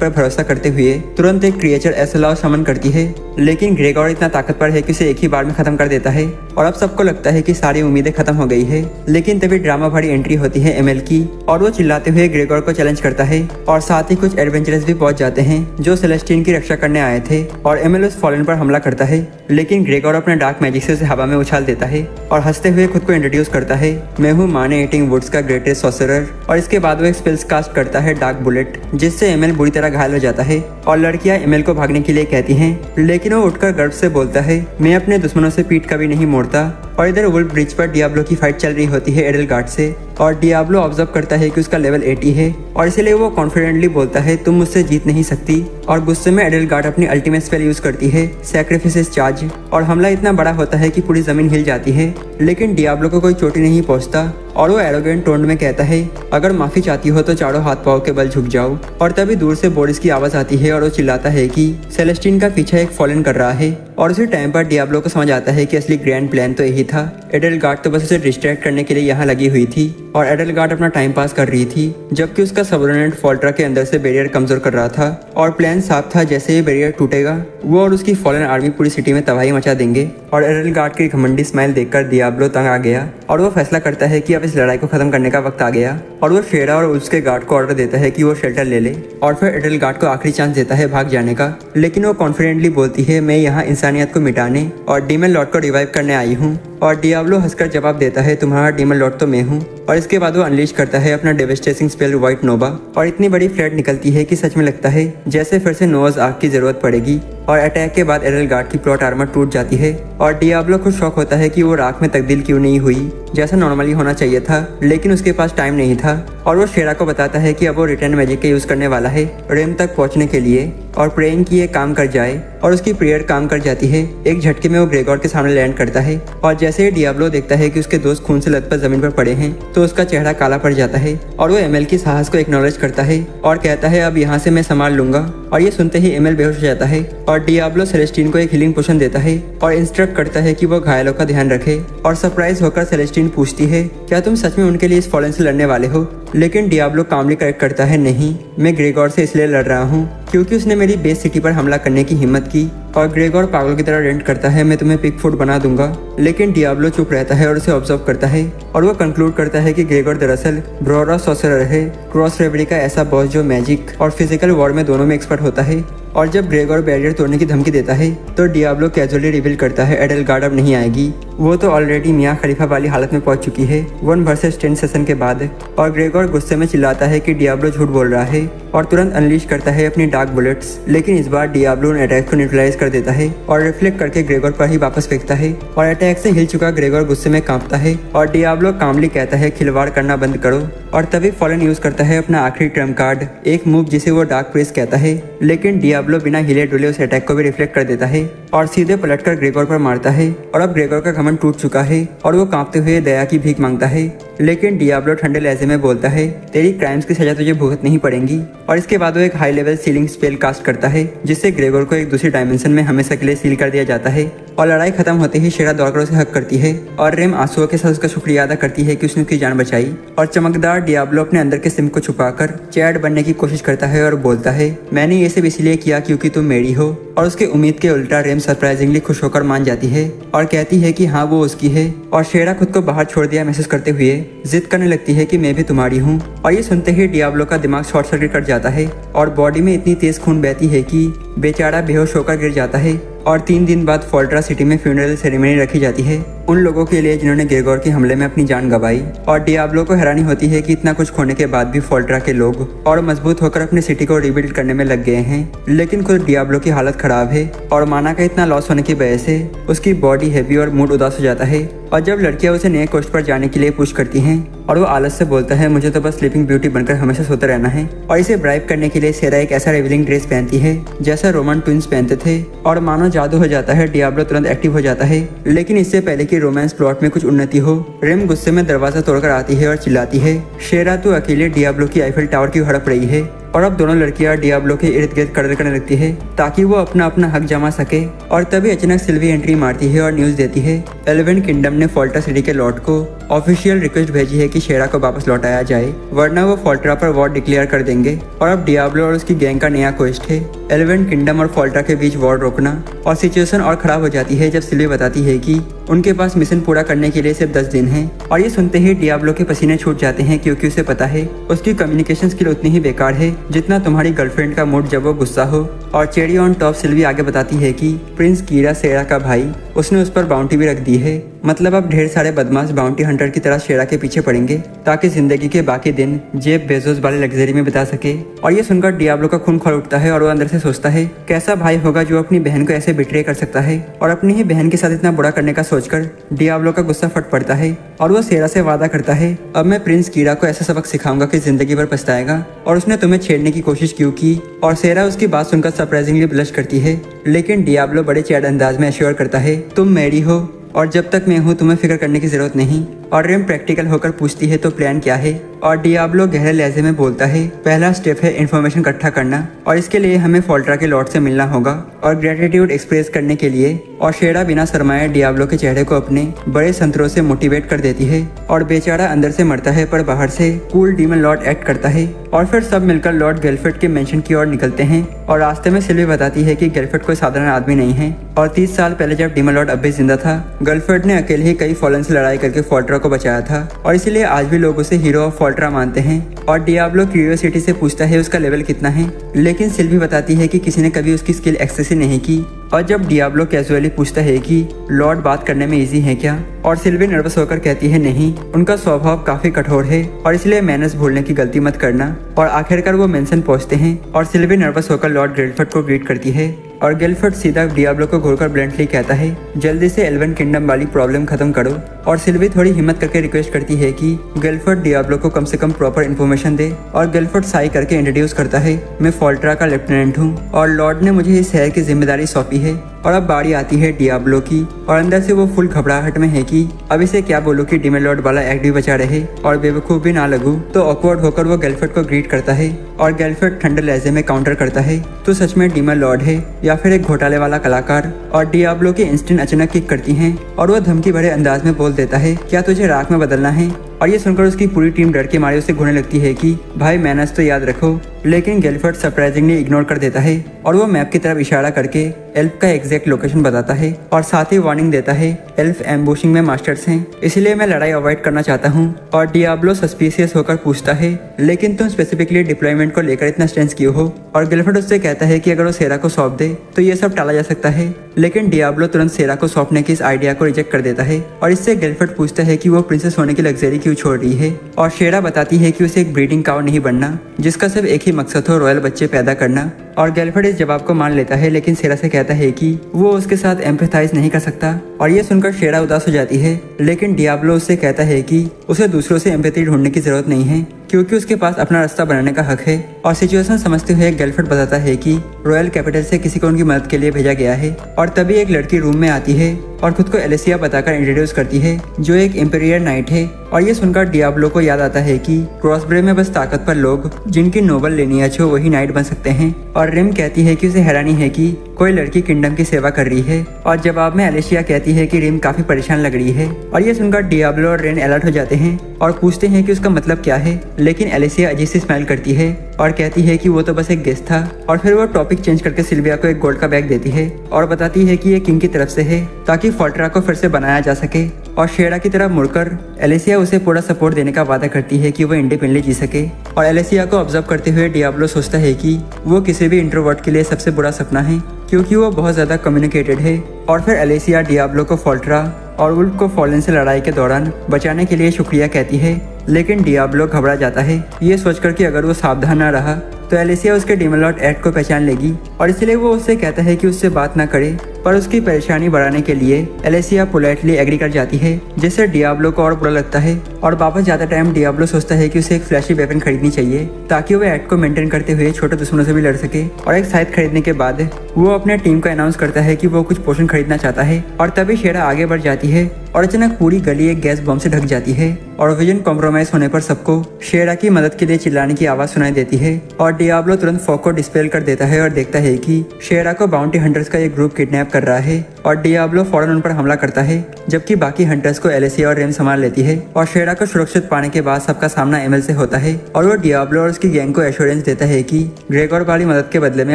पर भरोसा करते हुए तुरंत एक क्रिएचर एसलाव समन करती है, लेकिन ग्रेगोर इतना ताकतवर है कि उसे एक ही बार में खत्म कर देता है। और अब सबको लगता है कि सारी उम्मीदें खत्म हो गई है, लेकिन तभी ड्रामा भरी एंट्री होती है एमएल की और वो चिल्लाते हुए ग्रेगोर को चैलेंज करता है। और साथ ही कुछ एडवेंचरर्स भी पहुंच जाते हैं जो सेलेस्टीन की रक्षा करने आए थे और एमएल उस फॉलन पर हमला करता है, लेकिन ग्रेगोर अपने डार्क मैजिक से उसे हवा में उछाल देता है और हंसते हुए खुद को इंट्रोड्यूस करता है, मैं हूँ माने ईटिंग वुड्स का ग्रेटेस्ट सॉर्सरर। और इसके बाद वो एक स्पेल्स कास्ट करता है डार्क बुलेट, जिससे एमएल बुरी तरह घायल हो जाता है। और लड़कियां एमएल को भागने के लिए कहती हैं, लेकिन वो उठकर गर्व से बोलता है, मैं अपने दुश्मनों से पीठ कभी नहीं मोड़ता। और इधर वुल्फ ब्रिज पर डियाब्लो की फाइट चल रही होती है एडलगार्ड से और डियाब्लो ऑब्जर्व करता है कि उसका लेवल 80 है और इसलिए वो कॉन्फिडेंटली बोलता है तुम मुझसे जीत नहीं सकती। और गुस्से में एडलगार्ड अपनी अल्टीमेट स्पेल यूज करती है सैक्रिफिस चार्ज और हमला इतना बड़ा होता है कि पूरी जमीन हिल जाती है, लेकिन डियाब्लो को कोई चोटी नहीं पहुंचता और वो एरोगेंट टोन में कहता है अगर माफी चाहती हो तो चारों हाथ पाँव के बल झुक जाओ। और तभी दूर से बोरिस की आवाज आती है और वो चिल्लाता है कि सेलेस्टीन का पीछा एक फॉलन कर रहा है और उसी टाइम पर डियाब्लो को समझ आता है कि असली ग्रैंड प्लान तो यही था। एडलगार्ड तो बस उसे डिस्ट्रैक्ट करने के लिए यहाँ लगी हुई थी और एडलगार्ड अपना टाइम पास कर रही थी जबकि उसका सबऑर्डिनेट फोल्ट्रा के अंदर से बैरियर कमजोर कर रहा था और प्लान साफ था जैसे ही बैरियर टूटेगा वो और उसकी फॉलन आर्मी पूरी सिटी में तबाही मचा देंगे। और एडलगार्ड की घमंडी स्माइल देखकर डियाब्लो तंग आ गया और वो फैसला करता है कि अब इस लड़ाई को खत्म करने का वक्त आ गया और वो शेरा और उसके गार्ड को ऑर्डर देता है कि वो शेल्टर ले ले और फिर एडलगार्ड को आखिरी चांस देता है भाग जाने का, लेकिन वो कॉन्फिडेंटली बोलती है मैं यहाँ इंसानियत को मिटाने और डीमन लॉर्ड को रिवाइव करने आई हूँ। और डियाब्लो हंसकर जवाब देता है तुम्हारा डीमन लॉर्ड तो मैं हूँ। और इसके बाद वो अनलीश करता है अपना डेविस्टेटिंग स्पेल व्हाइट नोवा और इतनी बड़ी फ्लड निकलती है कि सच में लगता है जैसे फिर से नोवाज आर्क की जरूरत पड़ेगी। और अटैक के बाद एडलगार्ड की प्लॉट आर्मर टूट जाती है और डियाब्लो को शौक होता है कि वो राख में तब्दील क्यों नहीं हुई जैसा नॉर्मली होना चाहिए था, लेकिन उसके पास टाइम नहीं था और वो शेरा को बताता है कि अब वो रिटर्न मैजिक का यूज करने वाला है रेम तक पहुंचने के लिए और प्रेइंग कि ये काम कर जाए और उसकी प्रेयर काम कर जाती है। एक झटके में वो ग्रेगोर के सामने लैंड करता है और जैसे ही डियाब्लो देखता है कि उसके दोस्त खून से लथपथ जमीन पर पड़े हैं तो उसका चेहरा काला पड़ जाता है और वो एमएल की साहस को एक्नॉलेज करता है और कहता है अब यहाँ से मैं संभाल लूंगा। और ये सुनते ही एमएल बेहोश हो जाता है और डियाब्लो सेलेस्टीन को एक हीलिंग पोशन देता है और इंस्ट्रक्ट करता है कि वो घायलों का ध्यान रखे। और सरप्राइज होकर सेलेस्टीन पूछती है क्या तुम सच में उनके लिए इस फॉलन से लड़ने वाले हो, लेकिन डियाब्लो कामली करेक्ट करता है नहीं, मैं ग्रेगोर से इसलिए लड़ रहा हूँ क्योंकि उसने मेरी बेस सिटी पर हमला करने की हिम्मत की। और ग्रेगोर पागल की तरह रेंट करता है मैं तुम्हें पिग फूड बना दूंगा, लेकिन डियाब्लो चुप रहता है और उसे ऑब्जर्व करता है और वो कंक्लूड करता है कि ग्रेगोर दरअसल ब्रोरा सॉसरर है, क्रॉस रेवरी का ऐसा बॉस जो मैजिक और फिजिकल वॉर में दोनों में एक्सपर्ट होता है। और जब ग्रेगोर बैरियर तोड़ने की धमकी देता है तो डियाब्लो कैजुअली रिवील करता है एडलगार्ड अब नहीं आएगी, वो तो ऑलरेडी मियाँ खलीफा वाली हालत में पहुंच चुकी है 1 वर्सेस 10 सेशन के बाद। और ग्रेगोर गुस्से में चिल्लाता है कि डियाब्लो झूठ बोल रहा है और तुरंत अनलीश करता है अपनी डार्क बुलेट्स, लेकिन इस बार डियाब्लो उन अटैक को न्यूट्रलाइज कर देता है और रिफ्लेक्ट करके ग्रेगोर पर ही वापस फेंकता है और अटैक से हिल चुका ग्रेगोर गुस्से में कांपता है और डियाब्लो कामली कहता है खिलवाड़ करना बंद करो। और तभी फॉलन यूज करता है अपना आखिरी ट्रम्प कार्ड, एक मूव जिसे वो डार्क प्रेस कहता है, लेकिन डियाब्लो बिना हिले डुले उस अटैक को भी रिफ्लेक्ट कर देता है और सीधे पलटकर ग्रेगोर पर मारता है। और अब ग्रेगोर का घमंड टूट चुका है और वो कांपते हुए दया की भीख मांगता है, लेकिन डियाब्लो ठंडे लहजे में बोलता है तेरी क्राइम्स की सजा तुझे भुगतनी ही पड़ेगी। और इसके बाद वो एक high level sealing spell cast करता है जिससे ग्रेगोर को एक दूसरी डायमेंशन में हमेशा के लिए सील कर दिया जाता है। और लड़ाई खत्म होते ही शेरा दौड़कर उसे हक करती है और रेम आंसुओं के साथ उसका शुक्रिया अदा करती है कि उसने उसकी जान बचाई। और चमकदार डियाब्लो अपने अंदर के सिम को छुपाकर चैड बनने की कोशिश करता है और बोलता है मैंने ये सब इसलिए किया क्योंकि तुम मेरी हो। और उसके उम्मीद के उल्टा रेम सरप्राइजिंगली खुश होकर मान जाती है और कहती है कि हाँ वो उसकी है। और शेरा खुद को बाहर छोड़ दिया महसूस करते हुए जिद करने लगती है कि मैं भी तुम्हारी हूँ। और ये सुनते ही डियाब्लो का दिमाग शॉर्ट सर्किट कर जाता है और बॉडी में इतनी तेज खून बहती है कि बेचारा बेहोश होकर गिर जाता है। और 3 दिन बाद फोल्ट्रा सिटी में फ्यूनरल सेरेमनी रखी जाती है उन लोगों के लिए जिन्होंने ग्रेगोर के हमले में अपनी जान गंवाई। और डियाब्लो को हैरानी होती है कि इतना कुछ खोने के बाद भी फोल्ट्रा के लोग और मजबूत होकर अपनी सिटी को रिबिल्ड करने में लग गए हैं, लेकिन खुद डियाब्लो की हालत खराब है और माना का इतना लॉस होने की वजह से उसकी बॉडी हैवी और मूड उदास हो जाता है। और जब लड़कियां उसे नए कोस्ट पर जाने के लिए पुश करती हैं और वो आलस से बोलता है मुझे तो बस स्लीपिंग ब्यूटी बनकर हमेशा सोते रहना है। और इसे ब्राइब करने के लिए सेरा एक ऐसा रिवीलिंग ड्रेस पहनती है जैसा रोमन ट्विंस पहनते थे और मानो जादू हो जाता है, डियाब्लो तुरंत एक्टिव हो जाता है। लेकिन इससे पहले कि रोमांस प्लॉट में कुछ उन्नति हो रेम गुस्से में दरवाजा तोड़कर आती है और चिल्लाती है शेरा तू अकेले डियाब्लो की आईफिल टावर क्यों हड़प रही है। और अब दोनों लड़कियां डियाब्लो के इर्द गिर्द कड़र करने लगती है ताकि वो अपना अपना हक जमा सके। और तभी अचानक सिल्वी एंट्री मारती है और न्यूज देती है एलिवेंट किंगडम ने फोल्ट्रा सिटी के लॉर्ड को ऑफिशियल रिक्वेस्ट भेजी है कि शेरा को वापस लौटाया जाए वरना वो फोल्ट्रा पर वॉर डिक्लेयर कर देंगे। और अब डियाब्लो और उसकी गैंग का नया क्वेस्ट है एलिवेंट किंगडम और फोल्ट्रा के बीच वॉर रोकना। और सिचुएशन और खराब हो जाती है जब सिल्वी बताती है कि उनके पास मिशन पूरा करने के लिए सिर्फ 10 दिन है। और ये सुनते ही डियाब्लो के पसीने छूट जाते हैं क्योंकि उसे पता है उसकी कम्युनिकेशन स्किल उतनी ही बेकार है जितना तुम्हारी गर्लफ्रेंड का मूड जब वो गुस्सा हो। और चेरी ऑन टॉप सिल्वी आगे बताती है कि प्रिंस कीरा शेरा का भाई, उसने उस पर बाउंटी भी रख दी है। मतलब अब ढेर सारे बदमाश बाउंटी हंटर की तरह शेरा के पीछे पड़ेंगे ताकि जिंदगी के बाकी दिन जेफ बेजोस वाले लग्जरी में बिता सके। और ये सुनकर डियाब्लो का खून खौल उठता है और वो अंदर से सोचता है कैसा भाई होगा जो अपनी बहन को ऐसे बिट्रे कर सकता है। और अपनी ही बहन के साथ इतना बुरा करने का सोचकर डियाब्लो का गुस्सा फट पड़ता है और वो शेरा से वादा करता है अब मैं प्रिंस कीरा को ऐसा सबक सिखाऊंगा कि जिंदगी भर पछताएगा और उसने तुम्हें छेड़ने की कोशिश क्यों की। और शेरा उसकी बात सुनकर सरप्राइजिंगली ब्लश करती है, लेकिन डियाब्लो बड़े चैट अंदाज में एश्योर करता है तुम मेरी हो और जब तक मैं हूँ तुम्हें फिक्र करने की जरूरत नहीं। और रिम प्रैक्टिकल होकर पूछती है तो प्लान क्या है। और डियाब्लो गहरे लहजे में बोलता है पहला स्टेप है इन्फॉर्मेशन इकट्ठा करना और इसके लिए हमें फोल्ट्रा के लॉर्ड से मिलना होगा और ग्रेटिट्यूड एक्सप्रेस करने के लिए। और शेरा बिना शर्माए डियाब्लो के चेहरे को अपने बड़े संतरों से मोटिवेट कर देती है और बेचारा अंदर से मरता है पर बाहर से कूल डीमन लॉर्ड एक्ट करता है। और फिर सब मिलकर लॉर्ड गेलफर्ट के मेंशन की ओर निकलते हैं और रास्ते में सिल्वी बताती है कि गेलफर्ट कोई साधारण आदमी नहीं है और 30 साल पहले जब डीमन लॉर्ड अब भी जिंदा था गेलफर्ट ने अकेले ही कई फॉलन से लड़ाई करके फोल्ट्रा को बचाया था और इसीलिए आज भी लोग उसे हीरो ऑफ फोल्ट्रा मानते हैं। और डियाब्लो क्यूरियोसिटी से पूछता है उसका लेवल कितना है, लेकिन सिल्वी बताती है कि किसी ने कभी उसकी स्किल एक्सेस ही नहीं की। और जब डियाब्लो कैजुअली पूछता है कि लॉर्ड बात करने में इजी है क्या, और सिल्वी नर्वस होकर कहती है नहीं, उनका स्वभाव काफी कठोर है और इसलिए मैनर्स भूलने की गलती मत करना। और आखिरकार वो मेंशन पहुंचते हैं और सिल्वी नर्वस होकर लॉर्ड गेलफर्ट को ग्रीट करती है और गेलफर्ट सीधा डियाब्लो को घूरकर ब्लंटली कहता है जल्दी से एल्वन किंगडम वाली प्रॉब्लम खत्म करो। और सिल्वी थोड़ी हिम्मत करके रिक्वेस्ट करती है कि गेलफर्ट डियाब्लो को कम से कम प्रॉपर इन्फॉर्मेशन दे और गेलफर्ट साई करके इंट्रोड्यूस करता है मैं फोल्ट्रा का लेफ्टिनेंट हूँ और लॉर्ड ने मुझे इस शहर की जिम्मेदारी सौंपी है। और अब बारी आती है डियाब्लो की और अंदर से वो फुल घबराहट में है कि अब इसे क्या बोलूं कि डीमन लॉर्ड वाला एक्ट भी बचा रहे और बेवकूफ भी ना लगूं। तो ऑकवर्ड होकर वो गेलफर्ट को ग्रीट करता है और गेलफर्ट ठंडे लहजे में काउंटर करता है तो सच में डीमन लॉर्ड है या फिर एक घोटाले वाला कलाकार। और डियाब्लो की इंस्टेंट अचानक किक करती हैं और वो धमकी भरे अंदाज में बोल देता है क्या तुझे राख में बदलना है। और ये सुनकर उसकी पूरी टीम डर के मारे उसे घूरने लगती है कि भाई मैनर्स तो याद रखो, लेकिन गेलफर्ट सरप्राइजिंगली इग्नोर कर देता है और वो मैप की तरफ इशारा करके एल्फ का एग्जैक्ट लोकेशन बताता है और साथ ही वार्निंग देता है एल्फ एम्बुशिंग में मास्टर्स हैं, इसलिए मैं लड़ाई अवॉइड करना चाहता हूँ। और डियाब्लो सस्पिशियस होकर पूछता है लेकिन तुम स्पेसिफिकली डिप्लॉयमेंट को लेकर इतना स्टेंस क्यों हो। और गेलफर्ट उससे कहता है कि अगर वो शेरा को सौंप दे तो ये सब टाला जा सकता है, लेकिन डियाब्लो तुरंत शेरा को सौंपने की इस आइडिया को रिजेक्ट कर देता है। और इससे गेलफर्ट पूछता है कि वो प्रिंसेस होने की लग्जरी क्यों छोड़ रही है। और शेरा बताती है कि उसे एक ब्रीडिंग काउ नहीं बनना जिसका सिर्फ एक ही मकसद हो रॉयल बच्चे पैदा करना। और गेलफर्ट इस जवाब को मान लेता है, लेकिन शेरा से कहता है कि वो उसके साथ एम्पैथाइज नहीं कर सकता। और ये सुनकर शेरा उदास हो जाती है, लेकिन डियाब्लो उससे कहता है कि उसे दूसरों से एम्पैथी ढूंढने की जरूरत नहीं है क्योंकि उसके पास अपना रास्ता बनाने का हक है। और सिचुएशन समझते हुए गेलफर्ट बताता है कि रॉयल कैपिटल से किसी को उनकी मदद के लिए भेजा गया है। और तभी एक लड़की रूम में आती है और खुद को एलेसिया बताकर इंट्रोड्यूस करती है जो एक इंपीरियर नाइट है। और ये सुनकर डियाब्लो को याद आता है कि क्रॉसब्रे में बस ताकतवर लोग जिनकी नोबल लिनियज हो वही नाइट बन सकते हैं। और रिम कहती है कि उसे हैरानी है कि कोई लड़की किंगडम की सेवा कर रही है और जवाब में एलेसिया कहती है कि रिम काफी परेशान लग रही है। और ये सुनकर डियाब्लो और रेन अलर्ट हो जाते हैं और पूछते हैं कि उसका मतलब क्या है, लेकिन एलेसिया अजीब सी स्माइल करती है और कहती है कि वो तो बस एक गेस्ट था। और फिर वो टॉपिक चेंज करके सिल्विया को एक गोल्ड का बैग देती है और बताती है कि ये किंग की तरफ से है ताकि फोल्ट्रा को फिर से बनाया जा सके। और शेरा की तरफ मुड़कर एलेसिया उसे पूरा सपोर्ट देने का वादा करती है कि वो इंडिपेंडेंटली जी सके। और एलेसिया को ऑब्जर्व करते हुए डियाब्लो सोचता है कि वो किसी भी इंट्रोवर्ट के लिए सबसे बुरा सपना है क्योंकि वो बहुत ज्यादा कम्युनिकेटेड है। और फिर एलेसिया डियाब्लो को फोल्ट्रा और वुल्फ को फॉलन से लड़ाई के दौरान बचाने के लिए शुक्रिया कहती है, लेकिन डियाब्लो घबरा जाता है ये सोचकर कि अगर वो सावधान न रहा तो एलेसिया उसके डीमन लॉर्ड एड को पहचान लेगी। और इसलिए वो उससे कहता है कि उससे बात ना करे, पर उसकी परेशानी बढ़ाने के लिए एलेसिया पोलाइटली एग्री कर जाती है जिससे डियाब्लो को और बुरा लगता है। और वापस जाते टाइम डियाब्लो सोचता है कि उसे एक फ्लैशी वेपन खरीदनी चाहिए ताकि वो एड को मेंटेन करते हुए छोटे दुश्मनों से भी लड़ सके। और एक साइड खरीदने के बाद वो अपने टीम को अनाउंस करता है कि वो कुछ पोषण खरीदना चाहता है। और तभी शेरा आगे बढ़ जाती है और अचानक पूरी गली एक गैस बम से ढक जाती है और विजन कॉम्प्रोमाइज होने पर सबको शेरा की मदद के लिए चिल्लाने की आवाज सुनाई देती है। और डियाब्लो तुरंत फॉग को डिस्पेल कर देता है और देखता है कि शेरा को बाउंटी हंटर्स का एक ग्रुप किडनैप कर रहा है और डियाब्लो फौरन उन पर हमला करता है, जबकि बाकी हंटर्स को एलेसिया और रेम संभाल लेती है और शेरा को सुरक्षित पाने के बाद सबका सामना एमएल से होता है और वो डियाब्लो और उसकी गैंग को एश्योरेंस देता है कि ग्रेगोर वाली मदद के बदले में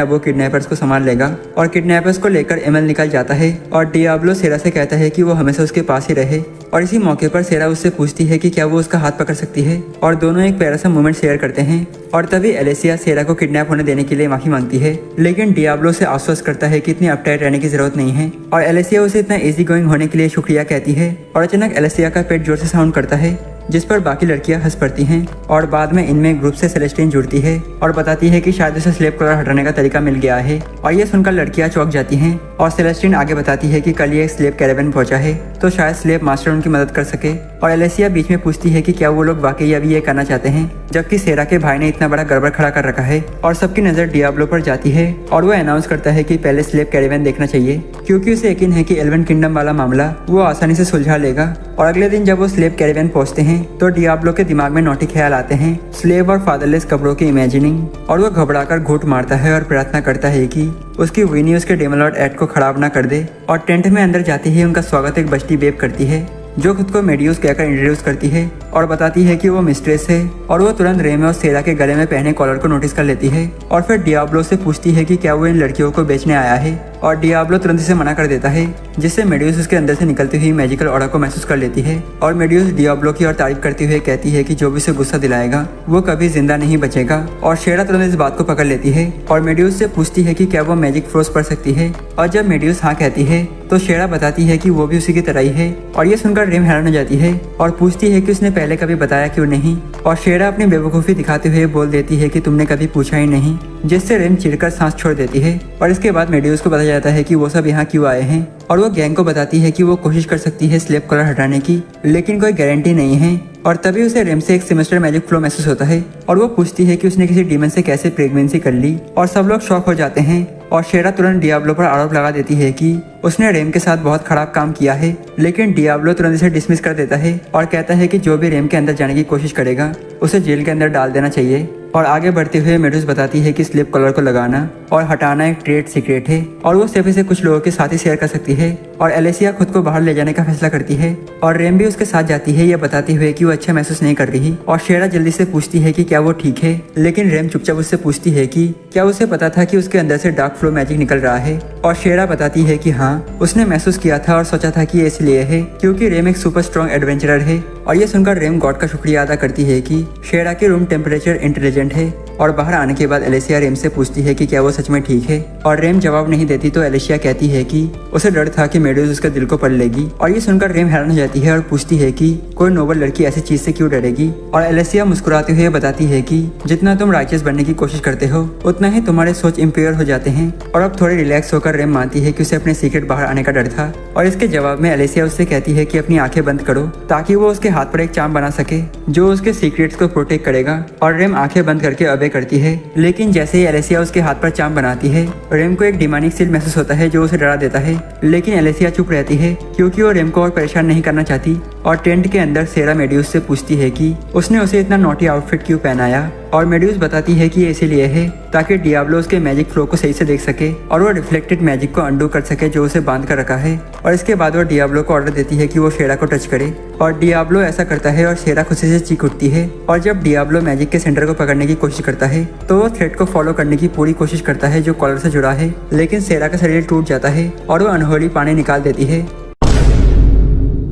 अब वो किडनैपर्स को संभाल लेगा और किडनैपर्स को लेकर एमएल निकल जाता है और डियाब्लो सेरा से कहता है कि वो हमेशा उसके पास ही रहे और इसी मौके पर सेरा उससे पूछती है कि क्या वो उसका हाथ पकड़ सकती है और दोनों एक प्यारा सा मोमेंट शेयर करते हैं और तभी एलेसिया सेरा को किडनैप होने देने के लिए माफी मांगती है, लेकिन डियाब्लो से आश्वस्त करता है कि इतनी अपटाइट रहने की जरूरत नहीं है और एलेसिया उसे इतना इजी गोइंग होने के लिए शुक्रिया कहती है और अचानक एलेसिया का पेट जोर से साउंड करता है जिस पर बाकी लड़कियां हंस पड़ती हैं और बाद में इनमें ग्रुप से सेलेस्टीन जुड़ती है और बताती है कि शायद उसे स्लेव कॉलर हटाने का तरीका मिल गया है और ये सुनकर लड़कियां चौंक जाती हैं और सेलेस्टीन आगे बताती है कि कल ये एक स्लेव कैरेवन पहुंचा है तो शायद स्लेव मास्टर उनकी मदद कर सके और एलेसिया बीच में पूछती है कि क्या वो लोग वाकई अभी ये करना चाहते हैं, जबकि सेरा के भाई ने इतना बड़ा गड़बड़ खड़ा कर रखा है और सबकी नजर डियाब्लो पर जाती है और वो अनाउंस करता है कि पहले स्लेव कैरेवन देखना चाहिए क्योंकि उसे यकीन है कि एल्वन किंगडम वाला मामला वो आसानी से सुलझा लेगा। और अगले दिन जब वो स्लेव कैरेवन पहुंचते हैं तो डियाब्लो के दिमाग में नोटी ख्याल आते हैं, स्लेव और फादरलेस कपड़ों की इमेजिनिंग और वो घबराकर घूंट मारता है और प्रार्थना करता है कि उसकी विनी उसके डेमलॉर्ड एड को खराब ना कर दे और टेंट में अंदर जाते ही उनका स्वागत एक बस्ती बेब करती है जो खुद को मेडियूस कहकर इंट्रोड्यूस करती है और बताती है कि वो मिस्ट्रेस है और वो तुरंत रेमे और सेरा के गले में पहने कॉलर को नोटिस कर लेती है और फिर डियाब्लो से पूछती है कि क्या वो इन लड़कियों को बेचने आया है और डियाब्लो तुरंत इसे मना कर देता है जिससे मेडियूस उसके अंदर से निकलती हुई मैजिकल ऑरा को महसूस कर लेती है और मेडियूस डियाब्लो की और तारीफ करते हुए कहती है कि जो भी उसे गुस्सा दिलाएगा वो कभी जिंदा नहीं बचेगा और शेरा तुरंत इस बात को पकड़ लेती है और मेडियूस से पूछती है कि क्या वो मैजिक फ्रोज पढ़ सकती है और जब मेडियूस हाँ कहती है तो शेरा बताती है कि वो भी उसी की तरह ही है और ये सुनकर रेम हैरान हो जाती है और पूछती है कि उसने पहले कभी बताया क्यों नहीं और शेरा अपनी बेवकूफ़ी दिखाते हुए बोल देती है कि तुमने कभी पूछा ही नहीं, जिससे रेम चिढ़कर सांस छोड़ देती है और इसके बाद मेडियूस को पता जाता है कि वो सब यहाँ क्यों आए हैं और वो गैंग को बताती है कि वो कोशिश कर सकती है स्लेव कॉलर हटाने की लेकिन कोई गारंटी नहीं है और तभी उसे रेम से एक सेमेस्टर मैजिक फ्लो महसूस होता है और वो पूछती है कि उसने किसी डीमन से कैसे प्रेगनेंसी कर ली और सब लोग शॉक हो जाते हैं और शेरा तुरंत डियाब्लो पर आरोप लगा देती है कि उसने रेम के साथ बहुत खराब काम किया है, लेकिन डियाब्लो तुरंत इसे डिसमिस कर देता है और कहता है कि जो भी रेम के अंदर जाने की कोशिश करेगा उसे जेल के अंदर डाल देना चाहिए। और आगे बढ़ते हुए मेडूस बताती है कि स्लिप कॉलर को लगाना और हटाना एक ट्रेड सीक्रेट है और वो सिर्फ इसे कुछ लोगों के साथ ही शेयर कर सकती है और एलेसिया खुद को बाहर ले जाने का फैसला करती है और रेम भी उसके साथ जाती है, यह बताते हुए कि वो अच्छा महसूस नहीं कर रही और शेरा जल्दी से पूछती है कि क्या वो ठीक है, लेकिन रेम चुपचाप उससे पूछती है कि क्या उसे पता था कि उसके अंदर से डार्क फ्लो मैजिक निकल रहा है और शेरा बताती है कि हाँ, उसने महसूस किया था और सोचा था कि ये इसलिए है क्योंकि रेम एक सुपर स्ट्रॉन्ग एडवेंचरर है। और ये सुनकर रेम गॉड का शुक्रिया अदा करती है कि शेरा की रूम टेम्परेचर इंटेलिजेंट है और बाहर आने के बाद एलेसिया रेम से पूछती है कि क्या वो सच में ठीक है और रेम जवाब नहीं देती तो एलेसिया कहती है कि उसे डर था कि मेडूस उसके दिल को पढ़ लेगी और ये सुनकर रेम हैरान हो जाती है और पूछती है कि कोई नोबल लड़की ऐसी चीज से क्यों डरेगी और एलेसिया मुस्कुराते हुए बताती है कि जितना तुम राइचियस बनने की कोशिश करते हो उतना ही तुम्हारे सोच इम्प्योर हो जाते हैं। और अब थोड़ी रिलैक्स होकर रेम मानती है कि उसे अपने सीक्रेट बाहर आने का डर था और इसके जवाब में एलेसिया उससे कहती है कि अपनी आंखें बंद करो ताकि वो उसके हाथ पर एक चाम बना सके जो उसके सीक्रेट्स को प्रोटेक्ट करेगा और रेम आंखें बंद करके अबे करती है, लेकिन जैसे ही एलेसिया उसके हाथ पर चाम बनाती है रेम को एक डिमानिक सील महसूस होता है जो उसे डरा देता है, लेकिन एलेसिया चुप रहती है क्योंकि वो रेम को और परेशान नहीं करना चाहती। और टेंट के अंदर सेरा मेड्यूस से पूछती है कि उसने उसे इतना नोटी आउटफिट क्यों पहनाया और मेड्यूस बताती है कि ये इसीलिए है ताकि डियाब्लो उसके मैजिक फ्लो को सही से देख सके और वो रिफ्लेक्टेड मैजिक को अंडू कर सके जो उसे बांध कर रखा है। और इसके बाद वो डियाब्लो को ऑर्डर देती है कि वो शेरा को टच करे और डियाब्लो ऐसा करता है और शेरा खुशी से चीख उठती है। और जब डियाब्लो मैजिक के सेंटर को पकड़ने की कोशिश करता है तो वो थ्रेड को फॉलो करने की पूरी कोशिश करता है जो कॉलर से जुड़ा है, लेकिन शेरा का शरीर टूट जाता है और वो अनहोनी पानी निकाल देती है।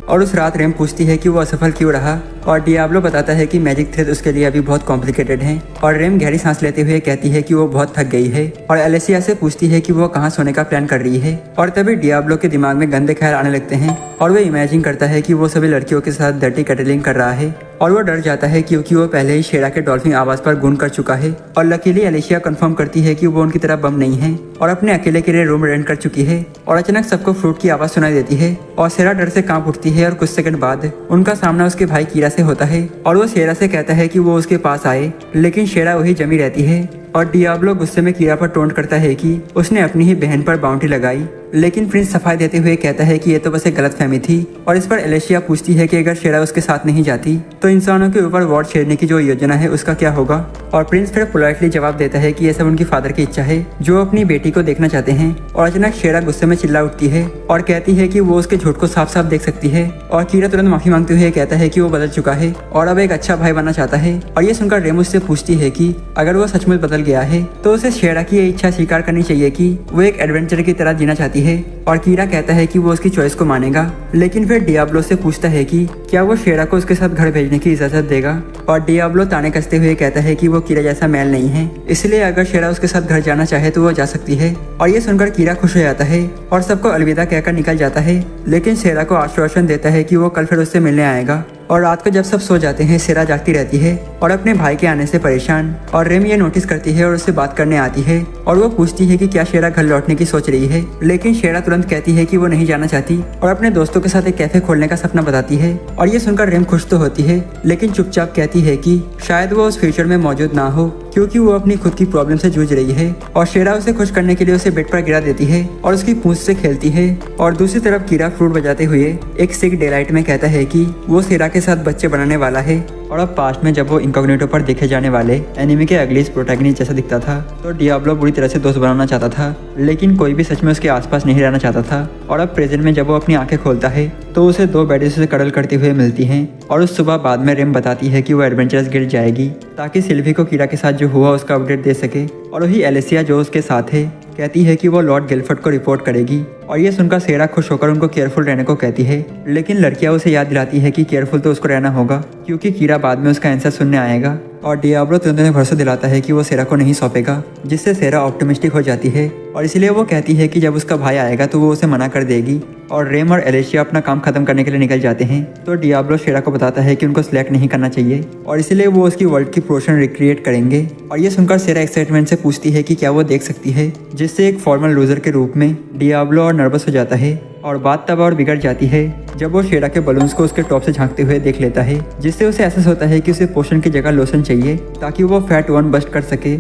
और उस रात रेम पूछती है कि वो असफल क्यों रहा और डियाब्लो बताता है कि मैजिक थ्रेड उसके लिए अभी बहुत कॉम्प्लिकेटेड है और रेम गहरी सांस लेते हुए कहती है कि वो बहुत थक गई है और एलेसिया से पूछती है कि वो कहाँ सोने का प्लान कर रही है। और तभी डियाब्लो के दिमाग में गंदे ख्याल आने लगते हैं और वो इमेजिन करता है कि वो सभी लड़कियों के साथ डर्टी कैटलिंग कर रहा है और वो डर जाता है क्योंकि वो पहले ही शेरा के डॉल्फिन आवाज पर गुण कर चुका है। और लकीली एलेसिया कंफर्म करती है कि वो उनकी तरह बम नहीं है और अपने अकेले के लिए रूम रेंट कर चुकी है। और अचानक सबको फ्रूट की आवाज सुनाई देती है और शेरा डर से कांप उठती है और कुछ सेकंड बाद उनका सामना उसके भाई कीरा से होता है और वो शेरा से कहता है कि वो उसके पास आए, लेकिन शेरा वही जमी रहती है और डियाब्लो गुस्से में कीरा पर टोंट करता है कि उसने अपनी ही बहन पर बाउंड्री लगाई। लेकिन प्रिंस सफाई देते हुए कहता है कि ये तो बस एक गलतफहमी थी। और इस पर एलेशिया पूछती है कि अगर शेरा उसके साथ नहीं जाती तो इंसानों के ऊपर वॉर छेड़ने की जो योजना है उसका क्या होगा। और प्रिंस फिर पोलाइटली जवाब देता है कि ये सब उनकी फादर की इच्छा है जो अपनी बेटी को देखना चाहते हैं। और अचानक शेरा गुस्से में चिल्ला उठती है और कहती है कि वो उसके झूठ को साफ साफ देख सकती है। और कीरा तुरंत माफी मांगते हुए कहता है कि वो बदल चुका है और अब एक अच्छा भाई बनना चाहता है। और ये सुनकर रेम उससे पूछती है कि अगर वो सचमुच बदल गया है तो उसे शेरा की ये इच्छा स्वीकार करनी चाहिए कि वो एक एडवेंचर की तरह जीना चाहती है। और कीरा कहता है कि वो उसकी चॉइस को मानेगा। लेकिन फिर डियाब्लो से पूछता है कि क्या वो शेरा को उसके साथ घर भेजने की इजाजत देगा। और डियाब्लो ताने कसते हुए कहता है कि वो कीरा जैसा मैल नहीं है, इसलिए अगर शेरा उसके साथ घर जाना चाहे तो वो जा सकती है। और ये सुनकर कीरा खुश हो जाता है और सबको अलविदा कहकर निकल जाता है। लेकिन शेरा को आश्वासन देता है कि वो कल फिर उससे मिलने आएगा। और रात को जब सब सो जाते हैं शेरा जागती रहती है और अपने भाई के आने से परेशान। और रेम ये नोटिस करती है और उससे बात करने आती है और वो पूछती है कि क्या शेरा घर लौटने की सोच रही है। लेकिन शेरा तुरंत कहती है कि वो नहीं जाना चाहती और अपने दोस्तों के साथ एक कैफे खोलने का सपना बताती है। और ये सुनकर रेम खुश तो होती है लेकिन चुपचाप कहती है कि शायद वो उस फ्यूचर में मौजूद ना हो क्योंकि वो अपनी खुद की प्रॉब्लम से जूझ रही है। और शेरा उसे खुश करने के लिए उसे बेड पर गिरा देती है और उसकी पूंछ से खेलती है। और दूसरी तरफ कीरा फ्लूट बजाते हुए एक सिक डेलाइट में कहता है कि वो शेरा के साथ बच्चे बनाने वाला है। और अब पास्ट में जब वो इनकॉग्निटो पर देखे जाने वाले एनिमे के अगली प्रोटैगनिस्ट जैसा दिखता था तो डियाब्लो बुरी तरह से दोस्त बनाना चाहता था लेकिन कोई भी सच में उसके आसपास नहीं रहना चाहता था। और अब प्रेजेंट में जब वो अपनी आंखें खोलता है तो उसे दो बैडीज से कडल करते हुए मिलती हैं। और उस सुबह बाद में रेम बताती है कि वो एडवेंचरस गिल्ड जाएगी ताकि सिल्वी को कीरा के साथ जो हुआ उसका अपडेट दे सके। और वही एलेसिया जो उसके साथ है कहती है कि वो लॉर्ड गिलफर्ड को रिपोर्ट करेगी। और ये सुनकर शेरा खुश होकर उनको केयरफुल रहने को कहती है। लेकिन लड़कियां उसे याद दिलाती है कि केयरफुल तो उसको रहना होगा क्योंकि कीरा बाद में उसका आंसर सुनने आएगा। और डियाब्लो तुरंत उन्हें भरोसा दिलाता है कि वो शेरा को नहीं सौंपेगा जिससे शेरा ऑप्टिमिस्टिक हो जाती है। और इसलिए वो कहती है कि जब उसका भाई आएगा तो वो उसे मना कर देगी। और रेम और एलेशिया अपना काम खत्म करने के लिए निकल जाते हैं तो डियाब्लो शेरा को बताता है कि उनको सिलेक्ट नहीं करना चाहिए और इसलिए वो उसकी वर्ल्ड की पोर्शन रिक्रिएट करेंगे। और ये सुनकर शेरा एक्साइटमेंट से पूछती है कि क्या वो देख सकती है जिससे एक फॉर्मल लूजर के रूप में डियाब्लो और नर्वस हो जाता है। और बात तब और बिगड़ जाती है जब वो शेरा के बलून्स को उसके टॉप से झांकते हुए देख लेता है जिससे उसे एहसास होता है कि उसे पोषण की जगह लोशन चाहिए ताकि वो फैट वन बस्ट कर सके।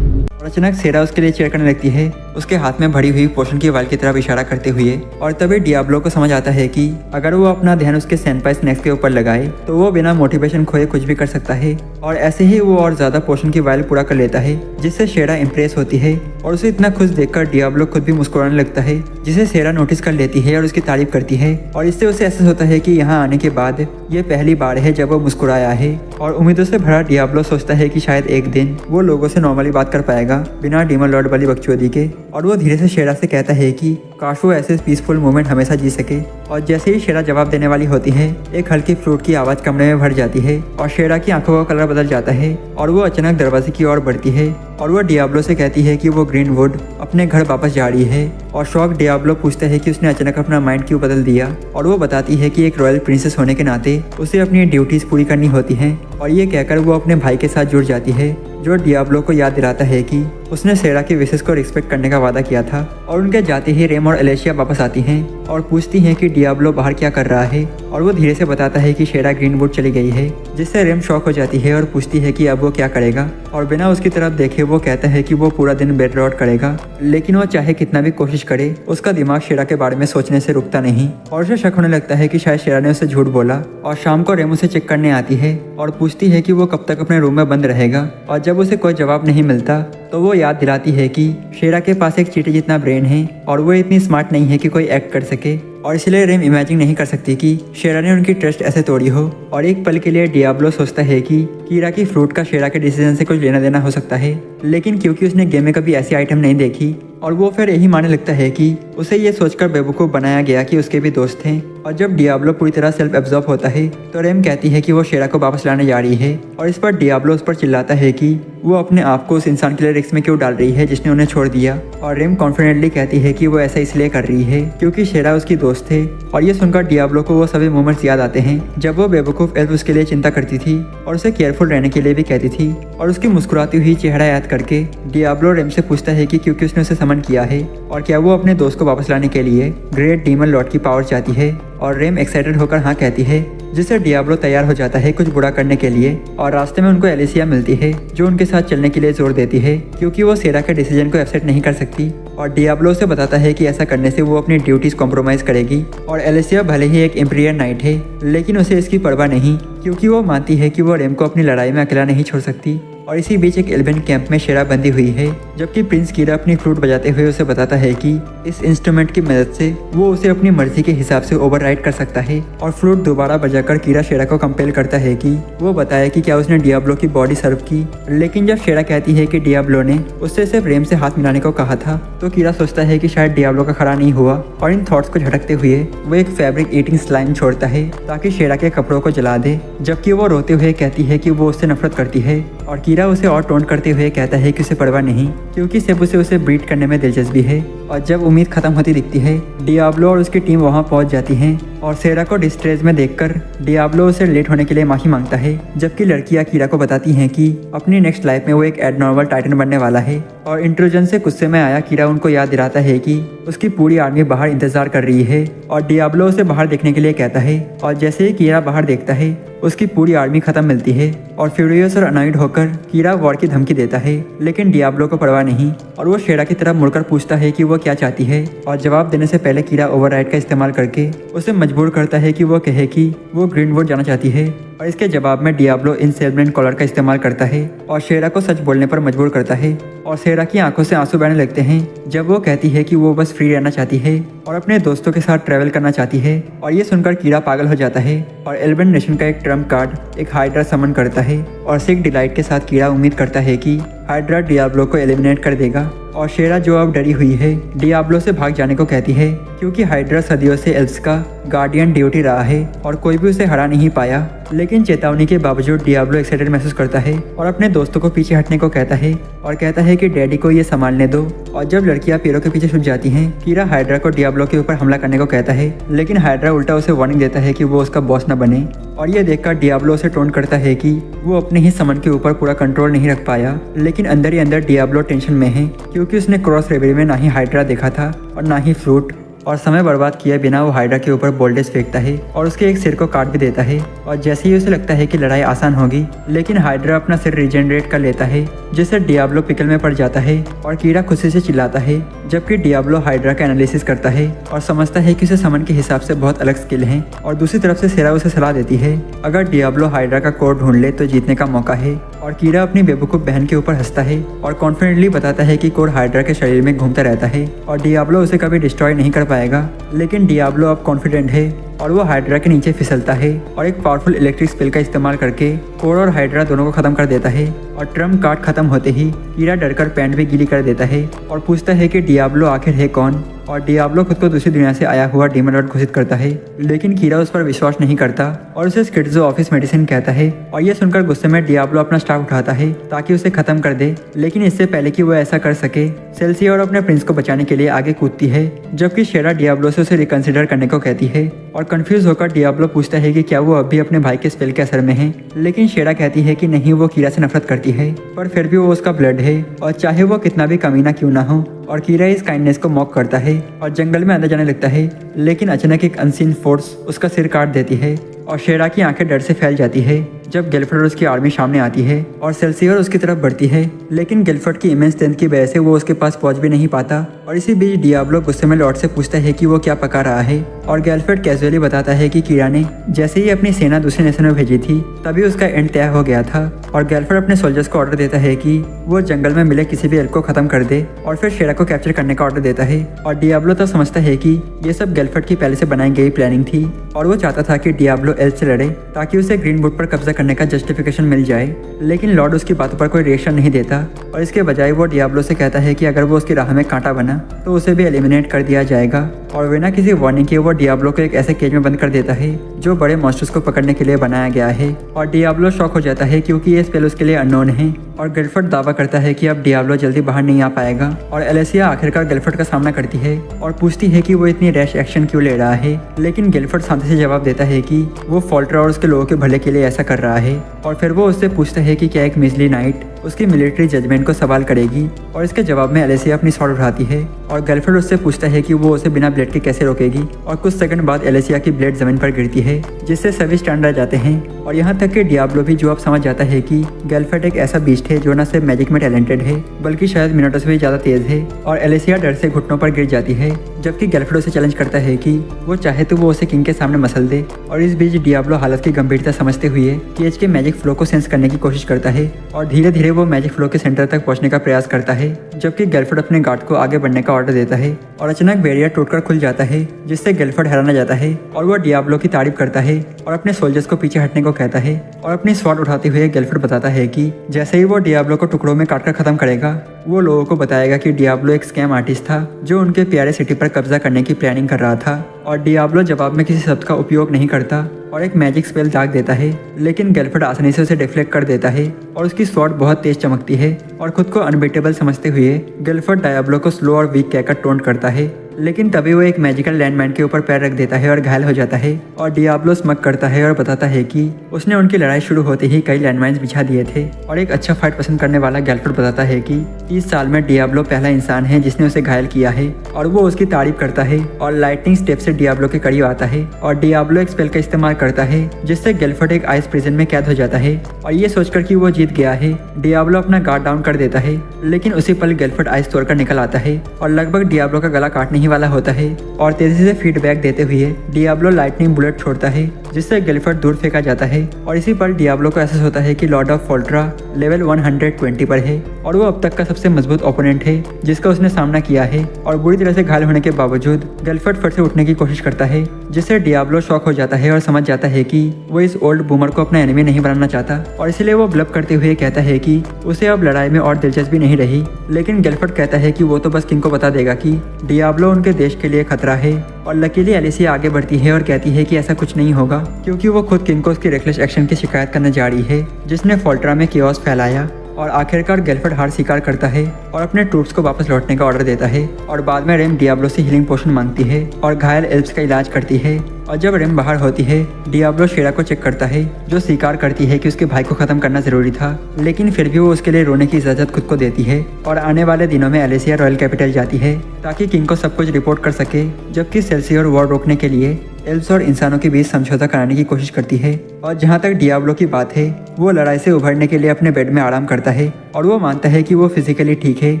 और अचानक शेरा उसके लिए चेयर करने लगती है उसके हाथ में भरी हुई पोषण की वाल की तरफ इशारा करते हुए। और तभी डियाब्लो को समझ आता है कि अगर वो अपना ध्यान उसके सेनपाई स्नैक्स के ऊपर लगाए तो वो बिना मोटिवेशन खोए कुछ भी कर सकता है। और ऐसे ही वो और ज्यादा पोषण की वाल पूरा कर लेता है जिससे शेरा इम्प्रेस होती है और उसे इतना खुश देखकर डियाब्लो खुद भी मुस्कुराने लगता है जिसे शेरा नोटिस कर लेती है और उसकी तारीफ करती है। और इससे उसे एहसास होता है कि यहाँ आने के बाद ये पहली बार है जब वो मुस्कुराया है। और उम्मीदों से भरा डियाब्लो सोचता है कि शायद एक दिन वो लोगों से नॉर्मली बात कर पाएगा बिना डीमन लॉर्ड वाली बकचोदी के। और वो धीरे से शेरा से कहता है कि काश वो ऐसे पीसफुल मोमेंट हमेशा जी सके। और जैसे ही शेरा जवाब देने वाली होती है एक हल्की फ्लूट की आवाज कमरे में भर जाती है और शेरा की आंखों का कलर बदल जाता है और वो अचानक दरवाजे की ओर बढ़ती है। और वो डियाब्लो से कहती है कि वो ग्रीन वुड अपने घर वापस जा रही है। और शॉक डियाब्लो पूछता है कि उसने अचानक अपना माइंड क्यों बदल दिया। और वो बताती है कि एक रॉयल प्रिंसेस होने के नाते उसे अपनी ड्यूटीज पूरी करनी होती हैं। और ये कहकर वो अपने भाई के साथ जुड़ जाती है जो डियाब्लो को याद दिलाता है कि उसने शेरा की विशेष को रिस्पेक्ट करने का वादा किया था। और उनके जाते ही रेम और एलेशिया वापस आती हैं और पूछती हैं कि डियाब्लो बाहर क्या कर रहा है। और वो धीरे से बताता है कि शेरा ग्रीनवुड चली गई है जिससे रेम शॉक हो जाती है और पूछती है कि अब वो क्या करेगा। और बिना उसकी तरफ देखे वो कहता है कि वो पूरा दिन बेड रॉट करेगा लेकिन वो चाहे कितना भी कोशिश करे उसका दिमाग शेरा के बारे में सोचने से रुकता नहीं। और उसे शक होने लगता है कि शायद शेरा ने उसे झूठ बोला। और शाम को रेम उसे चेक करने आती है और पूछती है कि वो कब तक अपने रूम में बंद रहेगा। और जब उसे कोई जवाब नहीं मिलता तो वो याद दिलाती है कि शेरा के पास एक चींटी जितना ब्रेन है और वो इतनी स्मार्ट नहीं है कि कोई एक्ट कर सके। और इसलिए रेम इमेजिन नहीं कर सकती कि शेरा ने उनकी ट्रस्ट ऐसे तोड़ी हो। और एक पल के लिए डियाब्लो सोचता है कि कीरा की फ्रूट का शेरा के डिसीजन से कुछ लेना देना हो सकता है लेकिन क्योंकि उसने गेम में कभी ऐसी आइटम नहीं देखी और वो फिर यही मानने लगता है कि उसे ये सोचकर बेवकूफ़ बनाया गया कि उसके भी दोस्त थे। और जब डियाब्लो पूरी तरह सेल्फ एब्जॉर्ब होता है तो रेम कहती है कि वो शेरा को वापस लाने जा रही है। और इस पर डियाब्लो उस पर चिल्लाता है कि वो अपने आप को उस इंसान के लिए रिस्क में क्यों डाल रही है जिसने उन्हें छोड़ दिया। और रेम कॉन्फिडेंटली कहती है कि वो ऐसा इसलिए कर रही है क्योंकि शेरा उसकी दोस्त थे। और ये सुनकर डियाब्लो को वो सभी मोमेंट्स याद आते हैं जब वो बेवकूफ़ एल्फ उसके लिए चिंता करती थी और उसे केयरफुल रहने के लिए भी कहती थी। और उसकी मुस्कुराती हुई चेहरा याद करके डियाब्लो रेम से पूछता है कि क्योंकि उसने उसे समन किया है और क्या वो अपने दोस्त को वापस लाने के लिए ग्रेट डीमन लॉर्ड की पावर चाहती है। और रेम एक्साइटेड होकर हाँ कहती है, जिससे डियाब्लो तैयार हो जाता है कुछ बुरा करने के लिए। और रास्ते में उनको एलिसिया मिलती है जो उनके साथ चलने के लिए जोर देती है क्योंकि वो सेरा के डिसीजन को एक्सेप्ट नहीं कर सकती। और डियाब्लो से बताता है कि ऐसा करने से वो अपनी ड्यूटीज कॉम्प्रोमाइज करेगी। और एलिसिया भले ही एक इंपीरियर नाइट है लेकिन उसे इसकी परवाह नहीं, क्योंकि वो मानती है कि वो रेम को अपनी लड़ाई में अकेला नहीं छोड़ सकती। और इसी बीच एक एल्बेन कैंप में शेरा बंदी हुई है, जबकि प्रिंस कीरा अपनी फ्लूट बजाते हुए उसे बताता है कि इस इंस्ट्रूमेंट की मदद से वो उसे अपनी मर्जी के हिसाब से ओवरराइड कर सकता है। और फ्लूट दोबारा बजाकर कीरा शेरा को कंपेल करता है कि वो बताए कि क्या उसने डियाब्लो की बॉडी सर्व की। लेकिन जब शेरा कहती है कि डियाब्लो ने उससे सिर्फ रेम से हाथ मिलाने को कहा था, तो कीरा सोचता है कि शायद डियाब्लो का खड़ा नहीं हुआ। और इन थॉट्स को झटकते हुए वो एक फैब्रिक ईटिंग स्लाइम छोड़ता है ताकि शेरा के कपड़ों को जला दे, जबकि वो रोते हुए कहती है कि वो उससे नफरत करती है। और कीरा उसे और टोंट करते हुए कहता है कि उसे परवाह नहीं, क्योंकि सिर्फ उसे ब्रीड करने में दिलचस्पी है। और जब उम्मीद खत्म होती दिखती है, डियाब्लो और उसकी टीम वहां पहुंच जाती है। और सेरा को डिस्ट्रेस में देखकर डियाब्लो उसे लेट होने के लिए माफी मांगता है, जबकि लड़कियां कीरा को बताती हैं कि अपनी नेक्स्ट लाइफ में वो एक एडनॉर्मल टाइटन बनने वाला है। और इंट्रोजन से गुस्से में आया कीरा उनको याद दिलाता है कि उसकी पूरी आर्मी बाहर इंतजार कर रही है। और डियाब्लो उसे बाहर देखने के लिए कहता है। और जैसे ही कीरा बाहर देखता है, उसकी पूरी आर्मी खत्म मिलती है। और फ्यूरियस और अनॉइड होकर कीरा वॉर की धमकी देता है, लेकिन डियाब्लो को परवाह नहीं। और वो शेरा की तरफ मुड़कर पूछता है कि वो क्या चाहती है। और जवाब देने से पहले कीरा ओवरराइड का इस्तेमाल करके उसे मजबूर करता है कि वो कहे कि वो ग्रीनवुड जाना चाहती है। और इसके जवाब में डियाब्लो इनसेलमेंट कॉलर का इस्तेमाल करता है और शेरा को सच बोलने पर मजबूर करता है। और शेरा की आंखों से आंसू बहने लगते हैं जब वो कहती है कि वो बस फ्री रहना चाहती है और अपने दोस्तों के साथ ट्रैवल करना चाहती है। और ये सुनकर कीरा पागल हो जाता है और एल्बन नेशन का एक ट्रम्प कार्ड एक हाइड्रा समन करता है। और सिक डिलाइट के साथ कीरा उम्मीद करता है कि हाइड्रा डियाब्लो को एलिमिनेट कर देगा। और शेरा जो अब डरी हुई है, डियाब्लो से भाग जाने को कहती है, क्योंकि हाइड्रा सदियों से एल्व्स का गार्डियन ड्यूटी रहा है और कोई भी उसे हरा नहीं पाया। लेकिन चेतावनी के बावजूद डियाब्लो एक्साइटेड महसूस करता है और अपने दोस्तों को पीछे हटने को कहता है और कहता है कि डैडी को ये संभालने दो। और जब लड़कियां पैरों के पीछे छुप जाती हैं, कीरा हाइड्रा को डियाब्लो के ऊपर हमला करने को कहता है, लेकिन हाइड्रा उल्टा उसे वार्निंग देता है कि वो उसका बॉस न बने। और ये देखकर डियाब्लो उसे टोंट करता है कि वो अपने ही समन के ऊपर पूरा कंट्रोल नहीं रख पाया। लेकिन अंदर ही अंदर डियाब्लो टेंशन में है, क्योंकि उसने क्रॉस रेबेल में ना ही हाइड्रा देखा था और ना ही फ्रूट। और समय बर्बाद किए बिना वो हाइड्रा के ऊपर बोल्डेज फेंकता है और उसके एक सिर को काट भी देता है। और जैसे ही उसे लगता है कि लड़ाई आसान होगी, लेकिन हाइड्रा अपना सिर रिजेनरेट कर लेता है, जिससे डियाब्लो पिकल में पड़ जाता है और कीरा खुशी से चिल्लाता है। जबकि डियाब्लो हाइड्रा का एनालिसिस करता है और समझता है कि उसे समन के हिसाब से बहुत अलग स्किल है। और दूसरी तरफ से सेरा उसे सलाह देती है, अगर डियाब्लो हाइड्रा का कोर ढूंढ ले तो जीतने का मौका है। और कीरा अपनी बेवकूफ बहन के ऊपर हंसता है और कॉन्फिडेंटली बताता है कि कोर हाइड्रा के शरीर में घूमता रहता है और डियाब्लो उसे कभी डिस्ट्रॉय नहीं कर पाएगा। लेकिन डियाब्लो अब कॉन्फिडेंट है और वो हाइड्रा के नीचे फिसलता है और एक पावरफुल इलेक्ट्रिक स्पेल का इस्तेमाल करके कोर और हाइड्रा दोनों को खत्म कर देता है। और ट्रम्प कार्ड खत्म होते ही कीरा डरकर पैंट भी गीली कर देता है और पूछता है कि डियाब्लो आखिर है कौन। और डियाब्लो खुद को दूसरी दुनिया से आया हुआ डीमन लॉर्ड घोषित करता है, लेकिन कीरा उस पर विश्वास नहीं करता और उसे स्किट्जो ऑफिस मेडिसिन कहता है। और ये सुनकर गुस्से में डियाब्लो अपना स्टाफ उठाता है ताकि उसे खत्म कर दे। लेकिन इससे पहले कि वो ऐसा कर सके, सेल्सिया और अपने प्रिंस को बचाने के लिए आगे कूदती है, जबकि शेरा डियाब्लो से उसे रिकंसिडर करने को कहती है। और कंफ्यूज होकर डियाब्लो पूछता है कि क्या वो अभी अपने भाई के स्पेल के असर में है, लेकिन शेरा कहती है कि नहीं, वो कीरा से नफरत करती है, पर फिर भी वो उसका ब्लड है और चाहे वो कितना भी कमीना क्यों ना हो। और कीरा इस काइंडनेस को मॉक करता है और जंगल में अंदर जाने लगता है, लेकिन अचानक एक अनसीन फोर्स उसका सिर काट देती है और शेरा की आंखें डर से फैल जाती है जब गिलफर्ड और उसकी आर्मी सामने आती है और सेल्सियर उसकी तरफ बढ़ती है। लेकिन गिलफर्ड की इमेंस स्ट्रेंथ की वजह से वो उसके पास पहुंच भी नहीं पाता। और इसी बीच डियाब्लो गुस्से में लॉर्ड से पूछता है कि वो क्या पका रहा है और गिलफर्ड कैजुअली बताता है कि कीरा ने जैसे ही अपनी सेना दूसरे नेशन में भेजी थी, तभी उसका एंड तय हो गया था। और गिलफर्ड अपने सोल्जर्स को ऑर्डर देता है कि वो जंगल में मिले किसी भी एल्फ को खत्म कर दे और फिर शेरा को कैप्चर करने का ऑर्डर देता है। और डियाब्लो तो समझता है कि ये सब गिलफर्ड की पहले से बनाई गई प्लानिंग थी और वो चाहता था कि डियाब्लो एल्फ से लड़े ताकि उसे ग्रीनवुड पर कब्जा करने का जस्टिफिकेशन मिल जाए। लेकिन लॉर्ड उसकी बातों पर कोई रिएक्शन नहीं देता और इसके बजाय वो डियाब्लो से कहता है कि अगर वो उसकी राह में कांटा बना तो उसे भी एलिमिनेट कर दिया जाएगा। और बिना किसी वार्निंग के वो डियाब्लो को एक ऐसे केज में बंद कर देता है जो बड़े मॉन्स्टर्स को पकड़ने के लिए बनाया गया है। और डियाब्लो शॉक हो जाता है क्योंकि ये स्पेल उसके लिए अननोन है। और गिलफर्ड दावा करता है कि अब डियाब्लो जल्दी बाहर नहीं आ पाएगा। और एलेसिया आखिरकार गिलफर्ड का सामना करती है और पूछती है कि वो इतनी रैश एक्शन क्यों ले रहा है। लेकिन गिलफर्ड शांति से जवाब देता है कि वो फॉल्टर और उसके लोगों के भले के लिए ऐसा कर रहा है। और फिर वो उससे पूछता है कि क्या एक मिजली नाइट उसकी मिलिट्री जजमेंट को सवाल करेगी, और इसके जवाब में एलेसिया अपनी स्वॉर्ड उठाती है और गर्लफ्रेंड उससे पूछता है कि वो उसे बिना ब्लेड के कैसे रोकेगी, और कुछ सेकंड बाद एलेसिया की ब्लेड जमीन पर गिरती है जिससे सभी स्टन रह जाते हैं। और यहाँ तक कि डियाब्लो भी जो अब समझ जाता है कि गर्लफ्रेंड एक ऐसा बीस्ट है जो न सिर्फ मैजिक में टैलेंटेड है बल्कि शायद मिनटों से भी ज्यादा तेज है, और एलेसिया डर से घुटनों पर गिर जाती है जबकि गर्लफ्रेंड उसे चैलेंज करता है कि वो चाहे तो वो उसे किंग के सामने मसल दे। और इस बीच डियाब्लो हालत की गंभीरता समझते हुए केज के मैजिक फ्लो को सेंस करने की कोशिश करता है और धीरे धीरे वो मैजिक फ्लो के सेंटर तक पहुंचने का प्रयास करता है, जबकि गर्लफ्रेंड अपने गार्ड को आगे बढ़ने का ऑर्डर देता है और अचानक बैरियर टूटकर खुल जाता है जिससे गर्लफ्रेंड हैरान जाता है और वो डियाब्लो की तारीफ करता है और अपने सोल्जर्स को पीछे हटने को कहता है। और अपनी स्वॉर्ड उठाते हुए गर्लफ्रेंड बताता है कि जैसे ही वो डियाब्लो को टुकड़ों में काटकर खत्म करेगा वो लोगों को बताएगा कि डियाब्लो एक स्कैम आर्टिस्ट था जो उनके प्यारे सिटी पर कब्जा करने की प्लानिंग कर रहा था। और डियाब्लो जवाब में किसी शब्द का उपयोग नहीं करता और एक मैजिक स्पेल दाग देता है, लेकिन गर्लफ्रेंड आसानी से उसे डिफ्लेक्ट कर देता है और उसकी स्वॉर्ड बहुत तेज चमकती है। और खुद को अनबीटेबल समझते हुए गर्लफ्रेंड डियाब्लो को स्लो और वीक कहकर टोंट करता है, लेकिन तभी वो एक मैजिकल लैंडमाइन के ऊपर पैर रख देता है और घायल हो जाता है। और डियाब्लो स्मग करता है और बताता है कि उसने उनकी लड़ाई शुरू होते ही कई लैंडमाइंस बिछा दिए थे। और एक अच्छा फाइट पसंद करने वाला गर्लफ्रेंड बताता है कि 30 साल में डियाब्लो पहला इंसान है जिसने उसे घायल किया है, और वो उसकी तारीफ करता है और लाइटनिंग स्टेप से डियाब्लो के करीब आता है और डियाब्लो एक स्पेल का इस्तेमाल करता है जिससे गर्लफ्रेंड एक आइस प्रिजन में कैद हो जाता है। और ये सोचकर कि वो जीत गया है डियाब्लो अपना गार्ड डाउन कर देता है, लेकिन उसी पल गर्लफ्रेंड आइस तोड़कर निकल आता है और लगभग डियाब्लो का गला काटने ही वाला होता है। और तेजी से फीडबैक देते हुए डियाब्लो लाइटनिंग बुलेट छोड़ता है जिससे गर्लफ्रेंड दूर फेंका जाता है। और इसी पर डियाब्लो को एहसास होता है कि लॉर्ड ऑफ फोल्ट्रा लेवल 120 पर है और वो अब तक का सबसे मजबूत ओपोनेंट है जिसका उसने सामना किया है। और बुरी तरह से घायल होने के बावजूद गर्लफ्रेंड फिर से उठने की कोशिश करता है जिससे डियाब्लो शॉक हो जाता है और समझ जाता है कि वो इस ओल्ड बूमर को अपना एनिमी नहीं बनाना चाहता, और इसलिए वो ब्लब करते हुए कहता है कि उसे अब लड़ाई में और दिलचस्पी नहीं रही। लेकिन गर्लफ्रेंड कहता है कि वो तो बस किंग को बता देगा कि डियाब्लो उनके देश के लिए खतरा है। और लकीली एलिसिया आगे बढ़ती है और कहती है कि ऐसा कुछ नहीं होगा क्योंकि वो खुद किंग को उसकी रेकलेस एक्शन की शिकायत करने जा रही है जिसने फोल्ट्रा में कियोस फैलाया। और आखिरकार गर्लफ्रेंड हार स्वीकार करता है और अपने ट्रूप्स को वापस लौटने का ऑर्डर देता है। और बाद में रेम डियाब्लो से हीलिंग पोशन मांगती है और घायल एल्प्स का इलाज करती है। और जब रेम बाहर होती है डियाब्लो शेरा को चेक करता है जो स्वीकार करती है कि उसके भाई को खत्म करना जरूरी था, लेकिन फिर भी वो उसके लिए रोने की इजाजत खुद को देती है। और आने वाले दिनों में एलिसिया रॉयल कैपिटल जाती है ताकि किंग को सब कुछ रिपोर्ट कर सके, जबकि सेल्सियर वॉर रोकने के लिए एल्व्स और इंसानों के बीच समझौता कराने की कोशिश करती है। और जहाँ तक डियाब्लो की बात है वो लड़ाई से उभरने के लिए अपने बेड में आराम करता है और वो मानता है कि वो फिजिकली ठीक है,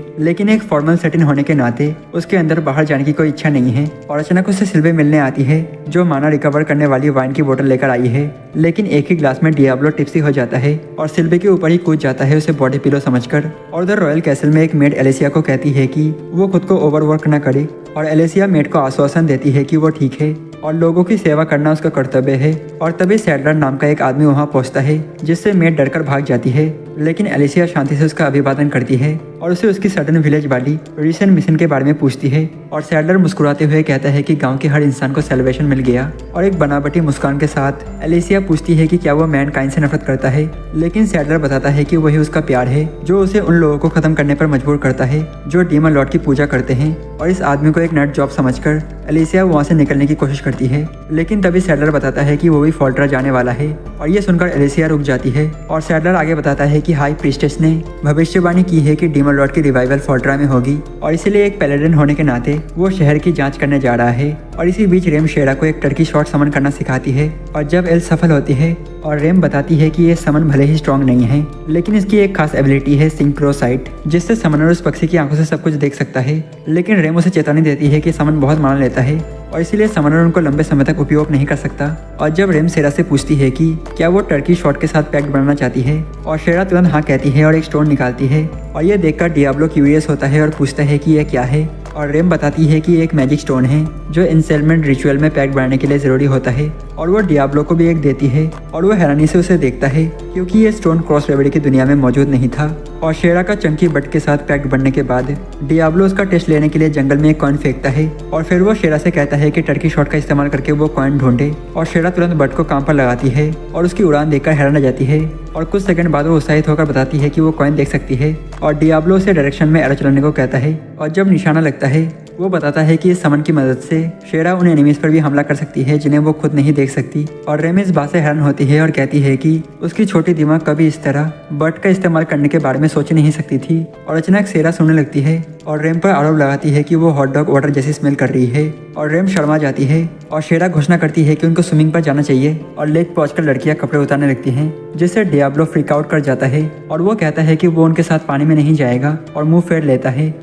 लेकिन एक फॉर्मल सेटिंग होने के नाते उसके अंदर बाहर जाने की कोई इच्छा नहीं है। और अचानक उसे सिल्वे मिलने आती है जो माना रिकवर करने वाली वाइन की बोतल लेकर आई है, लेकिन एक ही ग्लास में डियाब्लो टिप्सी हो जाता है और सिल्वे के ऊपर ही कूद जाता है उसे बॉडी पिलो समझकर। और उधर रॉयल कैसल में एक मेड एलिसिया को कहती है कि वो खुद को ओवरवर्क न करे, और एलिसिया मेड को आश्वासन देती है कि वो ठीक है और लोगों की सेवा करना उसका कर्तव्य है। और तभी सैडलर नाम का एक आदमी वहां पहुंचता है जिससे मेड डरकर भाग जाती है, लेकिन एलिसिया शांति से उसका अभिवादन करती है और उसे उसकी सडन विलेज वाली रिसेंट मिशन के बारे में पूछती है। और सैडलर मुस्कुराते हुए कहता है कि गांव के हर इंसान को सेलिब्रेशन मिल गया। और एक बनावटी मुस्कान के साथ एलिसिया पूछती है कि क्या वो मैनकाइंड से नफरत करता है, लेकिन सैडलर बताता है कि वही उसका प्यार है जो उसे उन लोगों को खत्म करने पर मजबूर करता है जो डीमन लॉर्ड की पूजा करते हैं। और इस आदमी को एक नट जॉब समझकर एलिसिया वहाँ से निकलने की कोशिश करती है, लेकिन तभी सैडलर बताता है कि वो भी फोल्ट्रा जाने वाला है। और ये सुनकर एलिसिया रुक जाती है और सैडलर आगे बताता है कि हाई प्रीस्टेस ने भविष्यवाणी की है कि डीमन लॉर्ड की रिवाइवल फोल्ट्रा में होगी और इसलिए एक पैलेडिन होने के नाते वो शहर की जांच करने जा रहा है। और इसी बीच रेम शेरा को एक टर्की शॉट समन करना सिखाती है और जब एल सफल होती है और रेम बताती है कि ये समन भले ही स्ट्रॉन्ग नहीं है, लेकिन इसकी एक खास एबिलिटी है सिंक्रोसाइट, जिससे समनर उस पक्षी की आंखों से सब कुछ देख सकता है। लेकिन रेम उसे चेतावनी देती है कि समन बहुत मान लेता है और इसीलिए समनर उनको लंबे समय तक उपयोग नहीं कर सकता। और जब रेम शेरा से पूछती है कि क्या वो टर्की शॉट के साथ पैक्ट बनाना चाहती है, और शेरा तुरंत हाँ कहती है और एक स्टोन निकालती है। और ये देखकर डियाब्लो क्यूरियस होता है और पूछता है कि यह क्या है, और रेम बताती है कि एक मैजिक स्टोन है जो इंसेलमेंट रिचुअल में पैक्ट बनाने के लिए जरूरी होता है। और वो डियाब्लो को भी एक देती है और वो हैरानी से उसे देखता है क्योंकि ये स्टोन क्रॉस रेवड़ी की दुनिया में मौजूद नहीं था। और शेरा का चंकी बट के साथ पैक्ट बनने के बाद डियाब्लो उसका टेस्ट लेने के लिए जंगल में एक कॉइन फेंकता है और फिर वो शेरा से कहता है कि टर्की शॉट का इस्तेमाल करके वो कॉइन ढूंढे। और शेरा तुरंत बट को काम पर लगाती है और उसकी उड़ान देखकर हैरान रह जाती है और कुछ सेकंड बाद वो उत्साहित होकर बताती है कि वो कॉइन देख सकती है। और डियाब्लो उसे डायरेक्शन में एरो चलाने को कहता है और जब निशाना लगता है वो बताता है कि इस समन की मदद से शेरा उन एनिमीज पर भी हमला कर सकती है जिन्हें वो खुद नहीं देख सकती। और रेम इस बात से हैरान होती है और कहती है कि उसकी छोटी दिमाग कभी इस तरह बट का इस्तेमाल करने के बारे में सोच नहीं सकती थी। और अचानक शेरा सुनने लगती है और रेम पर आरोप लगाती है कि वो हॉट डॉग वाटर जैसी स्मेल कर रही है। और रेम शर्मा जाती है और शेरा घोषणा करती है कि उनको स्विमिंग पर जाना चाहिए। और लेक पहुंचकर लड़कियां कपड़े उतारने लगती हैं, जिससे डियाब्लो फ्रीक आउट कर जाता है और वो कहता है कि वो उनके साथ पानी में नहीं जाएगा और मुंह फेर लेता है।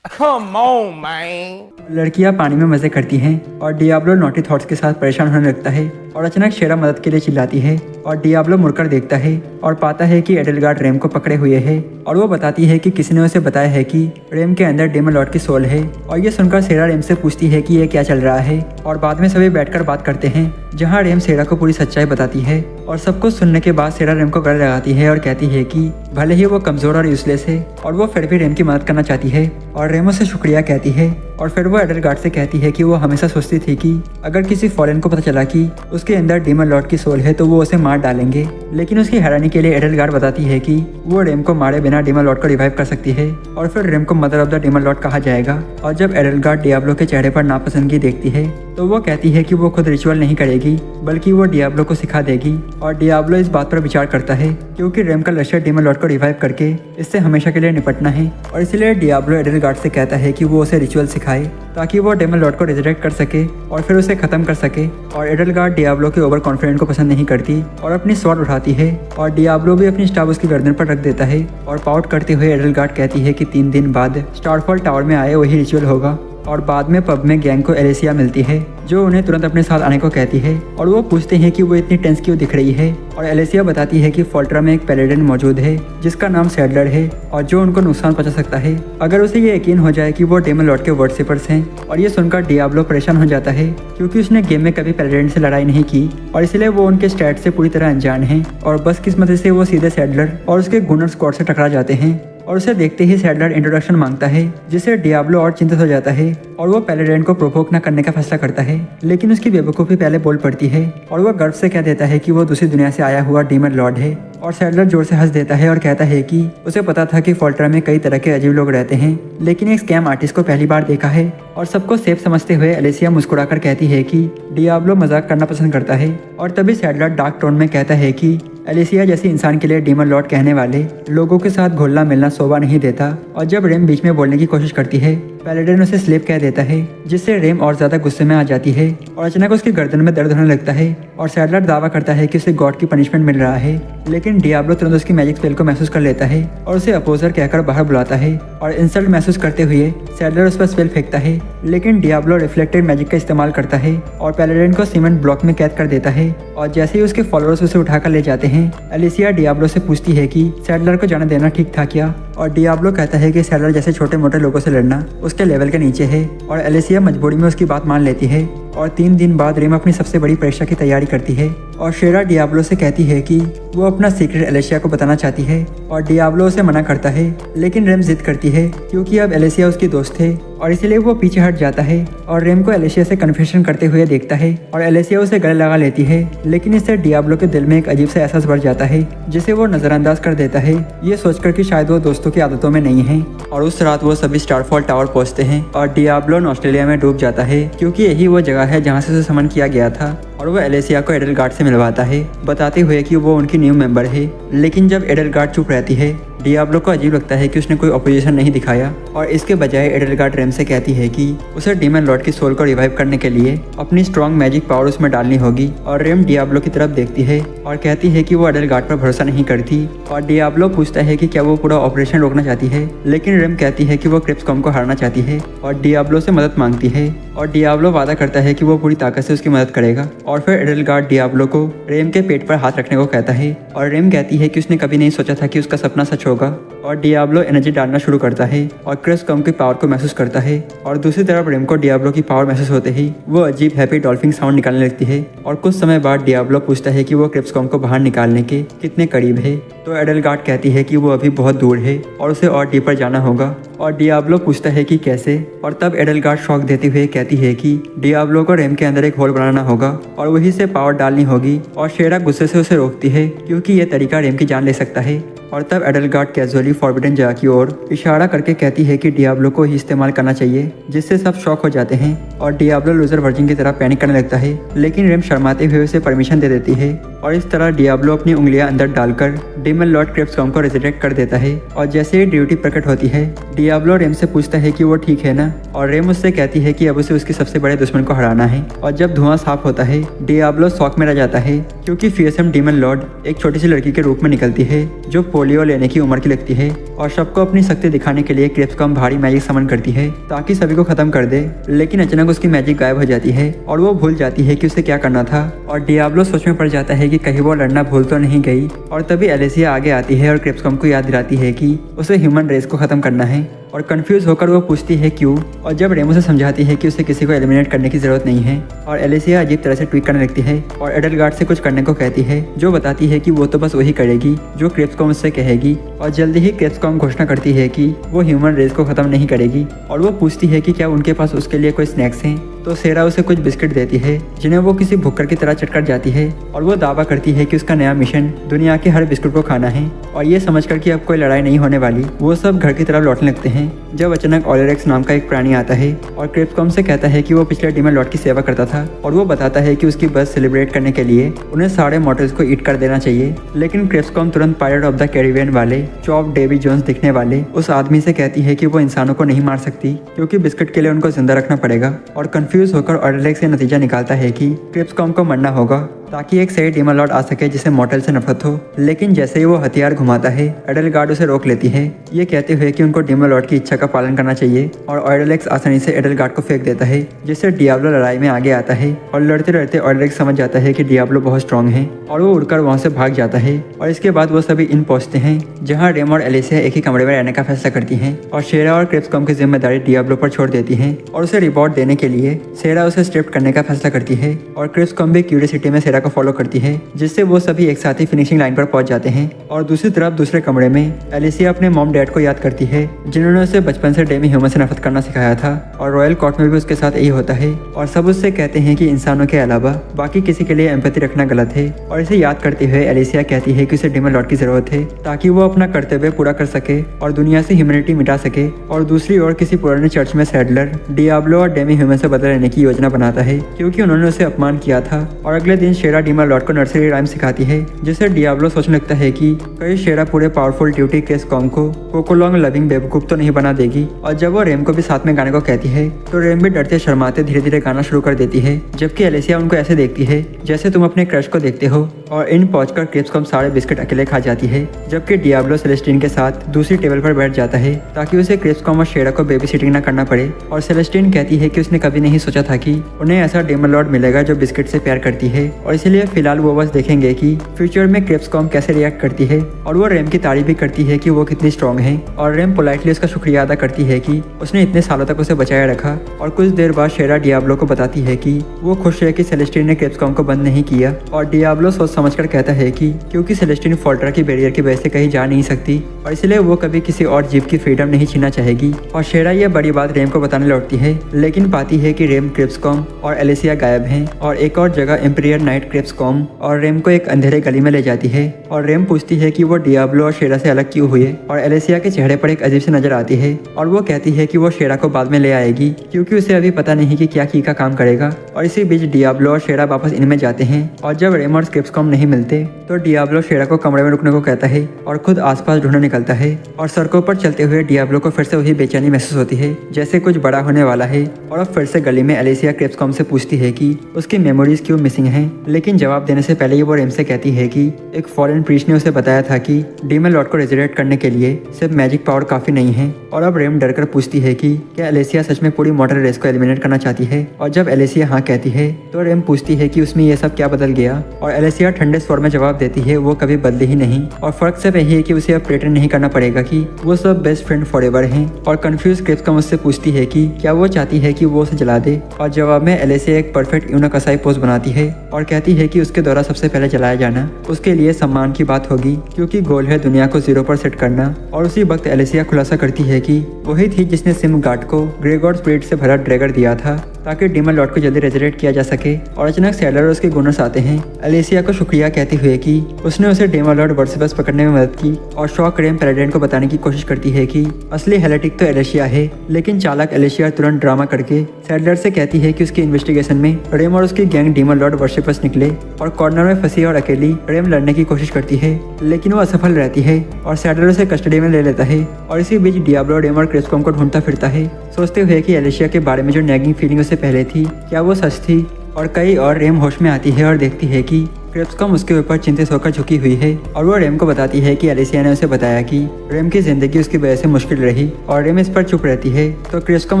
Come on, man. लड़कियां पानी में मजे करती हैं और डियाब्लो नॉटी थॉट्स के साथ परेशान होने लगता है। और अचानक शेरा मदद के लिए चिल्लाती है और डियाब्लो मुड़कर देखता है और पाता है कि एडलगार्ड रेम को पकड़े हुए है। और वो बताती है कि किसी ने उसे बताया है कि रेम के अंदर डेमन लॉर्ड की सोल है। और ये सुनकर शेरा रेम से पूछती है कि ये क्या चल रहा है। और बाद में सभी बैठकर बात करते हैं, जहाँ रेम शेरा को पूरी सच्चाई बताती है। और सब कुछ सुनने के बाद शेरा रेम को गले लगाती है और कहती है कि भले ही वो कमजोर और यूजलेस है और वो फिर भी रेम की मदद करना चाहती है। और रेम उसे शुक्रिया कहती है। और फिर वो एडलगार्ड से कहती है कि वो हमेशा सोचती थी कि अगर किसी फॉरेन को पता चला कि उसके अंदर डेमन लॉर्ड की सोल है तो वो उसे मार डालेंगे। लेकिन उसकी हैरानी के लिए एडलगार्ड बताती है कि वो रेम को मारे बिना डेमन लॉर्ड को रिवाइव कर सकती है और फिर रेम को mother of the demon Lord कहा जाएगा। और जब एडलगार्ड डियाब्लो के चेहरे पर नापसंदगी देखती है तो वो कहती है कि वो खुद रिचुअल नहीं करेगी बल्कि वो डियाब्लो को सिखा देगी। और डियाब्लो इस बात पर विचार करता है क्योंकि रेम का लक्ष्य डेमन लॉर्ड को रिवाइव करके इससे हमेशा के लिए निपटना है। और इसलिए डियाब्लो एडलगार्ड से कहता है कि वो उसे रिचुअल सिखाए ताकि वो डेमन लॉर्ड को रिजरेक्ट कर सके और फिर उसे खत्म कर सके। और एडलगार्ड डियाब्लो के ओवर कॉन्फिडेंट को पसंद नहीं करती और अपनी स्वॉर्ड उठाती है और डियाब्लो भी अपनी स्टाफ उसकी गर्दन पर रख देता है। और पाउट करते हुए एडलगार्ड कहती है कि 3 दिन बाद स्टारफॉल टावर में आए वही रिचुअल होगा। और बाद में पब में गैंग को एलेसिया मिलती है जो उन्हें तुरंत अपने साथ आने को कहती है। और वो पूछते हैं कि वो इतनी टेंस क्यों दिख रही है। और एलेसिया बताती है कि फोल्ट्रा में एक पैलेडिन मौजूद है जिसका नाम सैडलर है और जो उनको नुकसान पहुंचा सकता है अगर उसे ये यकीन हो जाए कि वो डेमन लॉर्ड के वर्शिपर्स हैं। और ये सुनकर डियाब्लो परेशान हो जाता है क्योंकि उसने गेम में कभी पैलेडिन से लड़ाई नहीं की और इसलिए वो उनके स्टैट से पूरी तरह अनजान है। और बस किस्मत से वो सीधे सैडलर और उसके गुनर स्क्वाड से टकरा जाते हैं। और उसे देखते ही सैडलर इंट्रोडक्शन मांगता है जिससे डियाब्लो और चिंतित हो जाता है और वो पैलेडिन को प्रोवोक न करने का फैसला करता है। लेकिन उसकी बेवकूफ़ी पहले बोल पड़ती है और वो गर्व से कह देता है कि वो दूसरी दुनिया से आया हुआ डेमन लॉर्ड है। और सैडलर जोर से हंस देता है और कहता है कि उसे पता था कि फोल्ट्रा में कई तरह के अजीब लोग रहते हैं लेकिन एक स्कैम आर्टिस्ट को पहली बार देखा है। और सबको सेफ समझते हुए एलेसिया मुस्कुराकर कहती है कि डियाब्लो मजाक करना पसंद करता है। और तभी सैडलर डार्क टोन में कहता है कि एलेसिया जैसी इंसान के लिए डेमन लॉर्ड कहने वाले लोगों के साथ घुलना मिलना शोभा नहीं देता। और जब रेम बीच में बोलने की कोशिश करती है पैलेडिन उसे स्लेव कह देता है जिससे रेम और ज्यादा गुस्से में आ जाती है और अचानक उसकी गर्दन में दर्द होने लगता है। और सैडलर दावा करता है कि उसे गॉड की पनिशमेंट मिल रहा है लेकिन डियाब्लो तुरंत उसकी मैजिक स्पेल को महसूस कर लेता है और उसे अपोजर कहकर बाहर बुलाता है। और इंसल्ट महसूस करते हुए सैडलर उस पर स्पेल फेंकता है लेकिन डियाब्लो रिफ्लेक्टेड मैजिक का इस्तेमाल करता है और पैलेडिन को सीमेंट ब्लॉक में कैद कर देता है। और जैसे ही उसके फॉलोअर्स उसे उठाकर ले जाते हैं एलिसिया डियाब्लो से पूछती है कि सैडलर को जाने देना ठीक था क्या। और डियाब्लो कहता है कि सैडलर जैसे छोटे मोटे लोगों से लड़ना उसके लेवल के नीचे है। और एलिसिया मजबूरी में उसकी बात मान लेती है। और 3 दिन बाद रेम अपनी सबसे बड़ी परीक्षा की तैयारी करती है और शेरा डियाब्लो से कहती है कि वो अपना सीक्रेट एलेसिया को बताना चाहती है। और डियाब्लो उसे मना करता है लेकिन रेम जिद करती है क्योंकि अब एलेसिया उसकी दोस्त है और इसलिए वो पीछे हट जाता है। और रेम को एलेसिया से कन्फेशन करते हुए देखता है और एलेसिया उसे गले लगा लेती है लेकिन इससे डियाब्लो के दिल में एक अजीब सा एहसास बढ़ जाता है जिसे वो नजरअंदाज कर देता है ये सोचकर कि शायद वो दोस्तों की आदतों में नहीं है। और उस रात वो सभी स्टारफॉल टावर पहुंचते हैं और डियाब्लो ऑस्ट्रेलिया में डूब जाता है क्योंकि यही वो जगह है जहाँ से उसे समन किया गया था। और वो एलेसिया को एडलगार्ड से मिलवाता है बताते हुए कि वो उनकी न्यू मेंबर है। लेकिन जब एडलगार्ड चुप रहती है डियाब्लो को अजीब लगता है कि उसने कोई अपोजिशन नहीं दिखाया और इसके बजाय एडलगार्ड रेम से कहती है कि उसे डेमन लॉर्ड की सोल को रिवाइव करने के लिए अपनी स्ट्रॉन्ग मैजिक पावर उसमें डालनी होगी। और रेम डियाब्लो की तरफ देखती है और कहती है कि वो एडलगार्ड पर भरोसा नहीं करती। और डियाब्लो पूछता है कि क्या वो पूरा ऑपरेशन रोकना चाहती है लेकिन रेम कहती है कि वो क्रिप्सकॉम को हारना चाहती है और डियाब्लो से मदद मांगती है। और डियाब्लो वादा करता है कि वो पूरी ताकत से उसकी मदद करेगा। और फिर एडलगार्ड डियाब्लो को रेम के पेट पर हाथ रखने को कहता है और रेम कहती है कि उसने कभी नहीं सोचा था कि उसका सपना सच होगा। और डियाब्लो एनर्जी डालना शुरू करता है और क्रिप्सकॉम की पावर को महसूस करता है। और दूसरी तरफ रेम को डियाब्लो की पावर महसूस होते ही वो अजीब हैप्पी डॉल्फिन साउंड निकालने लगती है। और कुछ समय बाद डियाब्लो पूछता है कि वो क्रिप्सकॉम को बाहर निकालने के कितने करीब है तो एडलगार्ड कहती है कि वो अभी बहुत दूर है और उसे और डीपर जाना होगा। और डियाब्लो पूछता है कि कैसे। और तब एडलगार्ड शॉक देते हुए कहती है कि डियाब्लो को रेम के अंदर एक होल बनाना होगा और वहीं से पावर डालनी होगी। और शेरा गुस्से से उसे रोकती है क्योंकि यह तरीका रेम की जान ले सकता है। और तब एडलगार्ड कैजुअली फॉरबिडन जगह की ओर इशारा करके कहती है कि डियाब्लो को ही इस्तेमाल करना चाहिए, जिससे सब शॉक हो जाते हैं और डियाब्लो लूजर वर्जिन की तरह पैनिक करने लगता है। लेकिन रेम शर्माते हुए उसे परमिशन दे देती है और इस तरह डियाब्लो अपनी उंगलियां अंदर डालकर डीमन लॉर्ड क्रिप्सकॉम को रिजरेक्ट कर देता है। और जैसे ही ड्यूटी प्रकट होती है, डियाब्लो रेम से पूछता है कि वो ठीक है ना, और रेम उससे कहती है कि अब उसे उसके सबसे बड़े दुश्मन को हराना है। और जब धुआं साफ होता है, डियाब्लो शॉक में रह जाता है क्योंकि फीयसम डीमन लॉर्ड एक छोटी सी लड़की के रूप में निकलती है जो पोलियो लेने की उम्र की लगती है और सबको अपनी शक्ति दिखाने के लिए क्रिप्सकॉम भारी मैजिक समन करती है ताकि सभी को खत्म कर दे। लेकिन अचानक उसकी मैजिक गायब हो जाती है और वो भूल जाती है कि उसे क्या करना था और डियाब्लो सोच में पड़ जाता है कि कहीं वो लड़ना भूल तो नहीं गई। और तभी एलिसिया आगे आती है और क्रिप्सकॉम को याद दिलाती है कि उसे ह्यूमन रेस को खत्म करना है और कंफ्यूज होकर वो पूछती है क्यों। और जब रेमो से समझाती है कि उसे किसी को एलिमिनेट करने की जरूरत नहीं है और एलिसिया अजीब तरह से ट्वीट करने लगती है और एडलगार्ड से कुछ करने को कहती है, जो बताती है कि वो तो बस वही करेगी जो क्रिप्सकॉम उससे कहेगी। और जल्दी ही क्रिप्सकॉम घोषणा करती है कि वो ह्यूमन रेस को खत्म नहीं करेगी और वो पूछती है कि क्या उनके पास उसके लिए कोई स्नैक्स हैं। तो सेरा उसे कुछ बिस्किट देती है जिन्हें वो किसी भुक्कर की तरह चटकर जाती है और वो दावा करती है कि उसका नया मिशन दुनिया के हर बिस्कुट को खाना है। और ये समझकर कि अब कोई लड़ाई नहीं होने वाली, वो सब घर की तरफ लौटने लगते हैं जब अचानक ओलेरेक्स नाम का एक प्राणी आता है और क्रिप्सकॉम से कहता है कि वो पिछले डीमन लॉर्ड की सेवा करता था और वो बताता है कि उसकी बर्थ सेलिब्रेट करने के लिए उन्हें सारे मॉडल्स को ईट कर देना चाहिए। लेकिन क्रिप्सकॉम तुरंत पायरेट ऑफ द कैरिबियन वाले चॉप डेवी जोन्स दिखने वाले उस आदमी से कहती है कि वो इंसानों को नहीं मार सकती क्योंकि बिस्किट के लिए उनको जिंदा रखना पड़ेगा। और कंफ्यूज होकर ओलेरेक्स से नतीजा निकालता है कि क्रिप्सकॉम को मरना होगा ताकि एक सही डीमन लॉर्ड आ सके जिसे मॉर्टल से नफरत हो। लेकिन जैसे ही वो हथियार घुमाता है, एडलगार्ड उसे रोक लेती है, ये कहते हुए कि उनको डीमन लॉर्ड की इच्छा का पालन करना चाहिए। और ओलेरेक्स आसानी से एडलगार्ड को फेंक देता है जिससे डियाब्लो लड़ाई में आगे आता है और लड़ते लड़ते ओलेरेक्स समझ जाता है कि डियाब्लो बहुत स्ट्रांग है और वो उड़कर वहाँ से भाग जाता है। और इसके बाद वो सभी इन पहुंचते हैं जहाँ रेम और एलिसिया एक ही कमरे में रहने का फैसला करती हैं और शेरा और क्रिप्सकॉम की जिम्मेदारी डियाब्लो पर छोड़ देती हैं। और उसे रिवॉर्ड देने के लिए शेरा उसे स्ट्रिप करने का फैसला करती है और क्रिप्सकॉम भी क्यूरियोसिटी में शेरा को फॉलो करती है जिससे वो सभी एक साथ ही फिनिशिंग लाइन पर पहुंच जाते हैं। और दूसरी तरफ दूसरे कमरे में एलिसिया अपने मॉम डैड को याद करती है जिन्होंने उसे बचपन से डेमी ह्यूमन से नफरत करना सिखाया था और रॉयल कोर्ट में भी उसके साथ यही होता है और सब उससे कहते हैं कि इंसानों के अलावा बाकी किसी के लिए एम्पैथी रखना गलत है। और इसे याद करते हुए एलिसिया कहती है कि उसे डीमन लॉर्ड की जरूरत है ताकि वो अपना कर्तव्य पूरा कर सके और दुनिया से ह्यूमैनिटी मिटा सके। और दूसरी ओर किसी पुराने चर्च में सैडलर डियाब्लो और डेमी ह्यूमन से बदला लेने की योजना बनाता है क्योंकि उन्होंने उसे अपमान किया था। और अगले दिन शेरा डीमन लॉर्ड को नर्सरी राइम सिखाती है जिससे डियाब्लो सोचने लगता है कि कई शेरा पूरे पावरफुल ड्यूटी क्रिप्सकॉम को कोकोलॉन्ग लविंग बेवकूफ तो नहीं बना देगी। और जब वो रेम को भी साथ में गाने को कहती है तो रेम भी डरते शर्माते धीरे धीरे गाना शुरू कर देती है जबकि एलिसिया उनको ऐसे देखती है जैसे तुम अपने क्रश को देखते हो। और इन पहुंचकर क्रिप्सकॉम सारे बिस्किट अकेले खा जाती है जबकि डियाब्लो सेलेस्टीन के साथ दूसरी टेबल पर बैठ जाता है ताकि उसे क्रिप्सकॉम और शेरा को बेबी सिटिंग न करना पड़े। और सेलेस्टीन कहती है कि उसने कभी नहीं सोचा था कि उन्हें ऐसा डीमन लॉर्ड मिलेगा जो बिस्किट से प्यार करती है और इसीलिए फिलहाल वो बस देखेंगे कि फ्यूचर में क्रिप्सकॉम कैसे रिएक्ट करती है। और वो रेम की तारीफ भी करती है कि वो कितनी स्ट्रांग है और रेम पोलाइटली उसका शुक्रिया अदा करती है कि उसने इतने सालों तक उसे बचाया रखा। और कुछ देर बाद शेरा डियाब्लो को बताती है कि वो खुश है कि सेलेस्टीन ने क्रिप्सकॉम को बंद नहीं किया। और डियाब्लो सोच समझकर कहता है कि क्योंकि सेलेस्टीन फोल्ट्रा की बैरियर की वजह से कहीं जा नहीं सकती और इसलिए वो कभी किसी और जीव की फ्रीडम नहीं छीनना चाहेगी। और शेरा ये बड़ी बात रेम को बताने लौटती है लेकिन पाती है कि रेम, क्रिप्सकॉम और एलिसिया गायब हैं। और एक और जगह एम्पीरियर नाइट क्रिप्सकॉम और रेम को एक अंधेरे गली में ले जाती है और रेम पूछती है कि वो डियाब्लो और शेरा से अलग क्यों हुए। और एलिसिया के चेहरे पर एक अजीब सी नजर आती है और वो कहती है कि वो शेरा को बाद में ले आएगी क्योंकि उसे अभी पता नहीं कि क्या की का काम करेगा। और इसी बीच डियाब्लो और शेरा वापस इनमें जाते हैं और जब रेम और क्रिप्सकॉम नहीं मिलते तो डियाब्लो शेरा को कमरे में रुकने को कहता है और खुद आसपास ढूंढने निकलता है। और सड़कों पर चलते हुए डियाब्लो को फिर से वही बेचैनी महसूस होती है जैसे कुछ बड़ा होने वाला है। और अब फिर से गली में एलिसिया क्रिप्सकॉम से पूछती है कि उसकी मेमोरीज क्यों मिसिंग हैं, लेकिन जवाब देने से पहले ही वो रेम से कहती है कि एक फॉरेन प्रीस्ट ने उसे बताया था कि डीमन लॉर्ड को रिजरेक्ट करने के लिए सिर्फ मैजिक पावर काफी नहीं है। और अब रेम डरकर पूछती है कि क्या एलिसिया सच में पूरी मॉडर्न रेस को एलिमिनेट करना चाहती है। और जब एलिसिया हाँ कहती है तो रेम पूछती है कि उसमें ये सब क्या बदल गया। और एलिसिया ठंडे स्वर में जवाब देती है वो कभी बदले ही नहीं और फर्क सिर्फ यही है कि उसे अब प्रेटेंड नहीं करना पड़ेगा कि वो सब बेस्ट फ्रेंड फॉरएवर हैं। और कंफ्यूज क्रिप्सकॉम उससे पूछती है कि क्या वो चाहती है कि वो उसे जला दे। और जवाब में एलिसिया एक परफेक्ट यूनकसाई पोज बनाती है और कहती है कि उसके द्वारा सबसे पहले जलाया जाना उसके लिए सम्मान की बात होगी क्योंकि गोल है दुनिया को 0 पर सेट करना। और उसी वक्त एलिसिया खुलासा करती है कि वही थी जिसने सिम गार्ड को ग्रे गॉड स्पिरिट से भरा ड्रैगर दिया था ताकि डीमन लॉर्ड को जल्दी रेजरेक्ट किया जा सके। और अचानक सैडलर और उसके गुनर्स आते हैं एलिसिया को शुक्रिया कहते हुए कि उसने उसे डीमन लॉर्ड वर्सेफस पकड़ने में मदद की। और शॉक रेम प्रेसिडेंट को बताने की कोशिश करती है कि असली हेलेटिक तो एलिसिया है, लेकिन चालाक एलिसिया तुरंत ड्रामा करके सैडलर से कहती है कि उसकी इन्वेस्टिगेशन में रेम और उसकी गैंग डीमन लॉर्ड वर्शिपर्स निकले और कॉर्नर में फंसी और अकेली रेम लड़ने की कोशिश करती है, लेकिन वो असफल रहती है और सैडलर उसे कस्टडी में ले लेता है। और इसी बीच डियाब्लो रेम और क्रिप्सकॉम को ढूंढता फिरता है, सोचते हुए कि एलिसिया के बारे में जो नैगिंग फीलिंग उसे पहले थी क्या वो सच थी। और कई और रेम होश में आती है और देखती है कि क्रिप्सकॉम उसके ऊपर चिंतित होकर झुकी हुई है। और वो रेम को बताती है कि एलिसिया ने उसे बताया कि रेम की जिंदगी उसकी वजह से मुश्किल रही और रेम इस पर चुप रहती है। तो क्रिप्सकॉम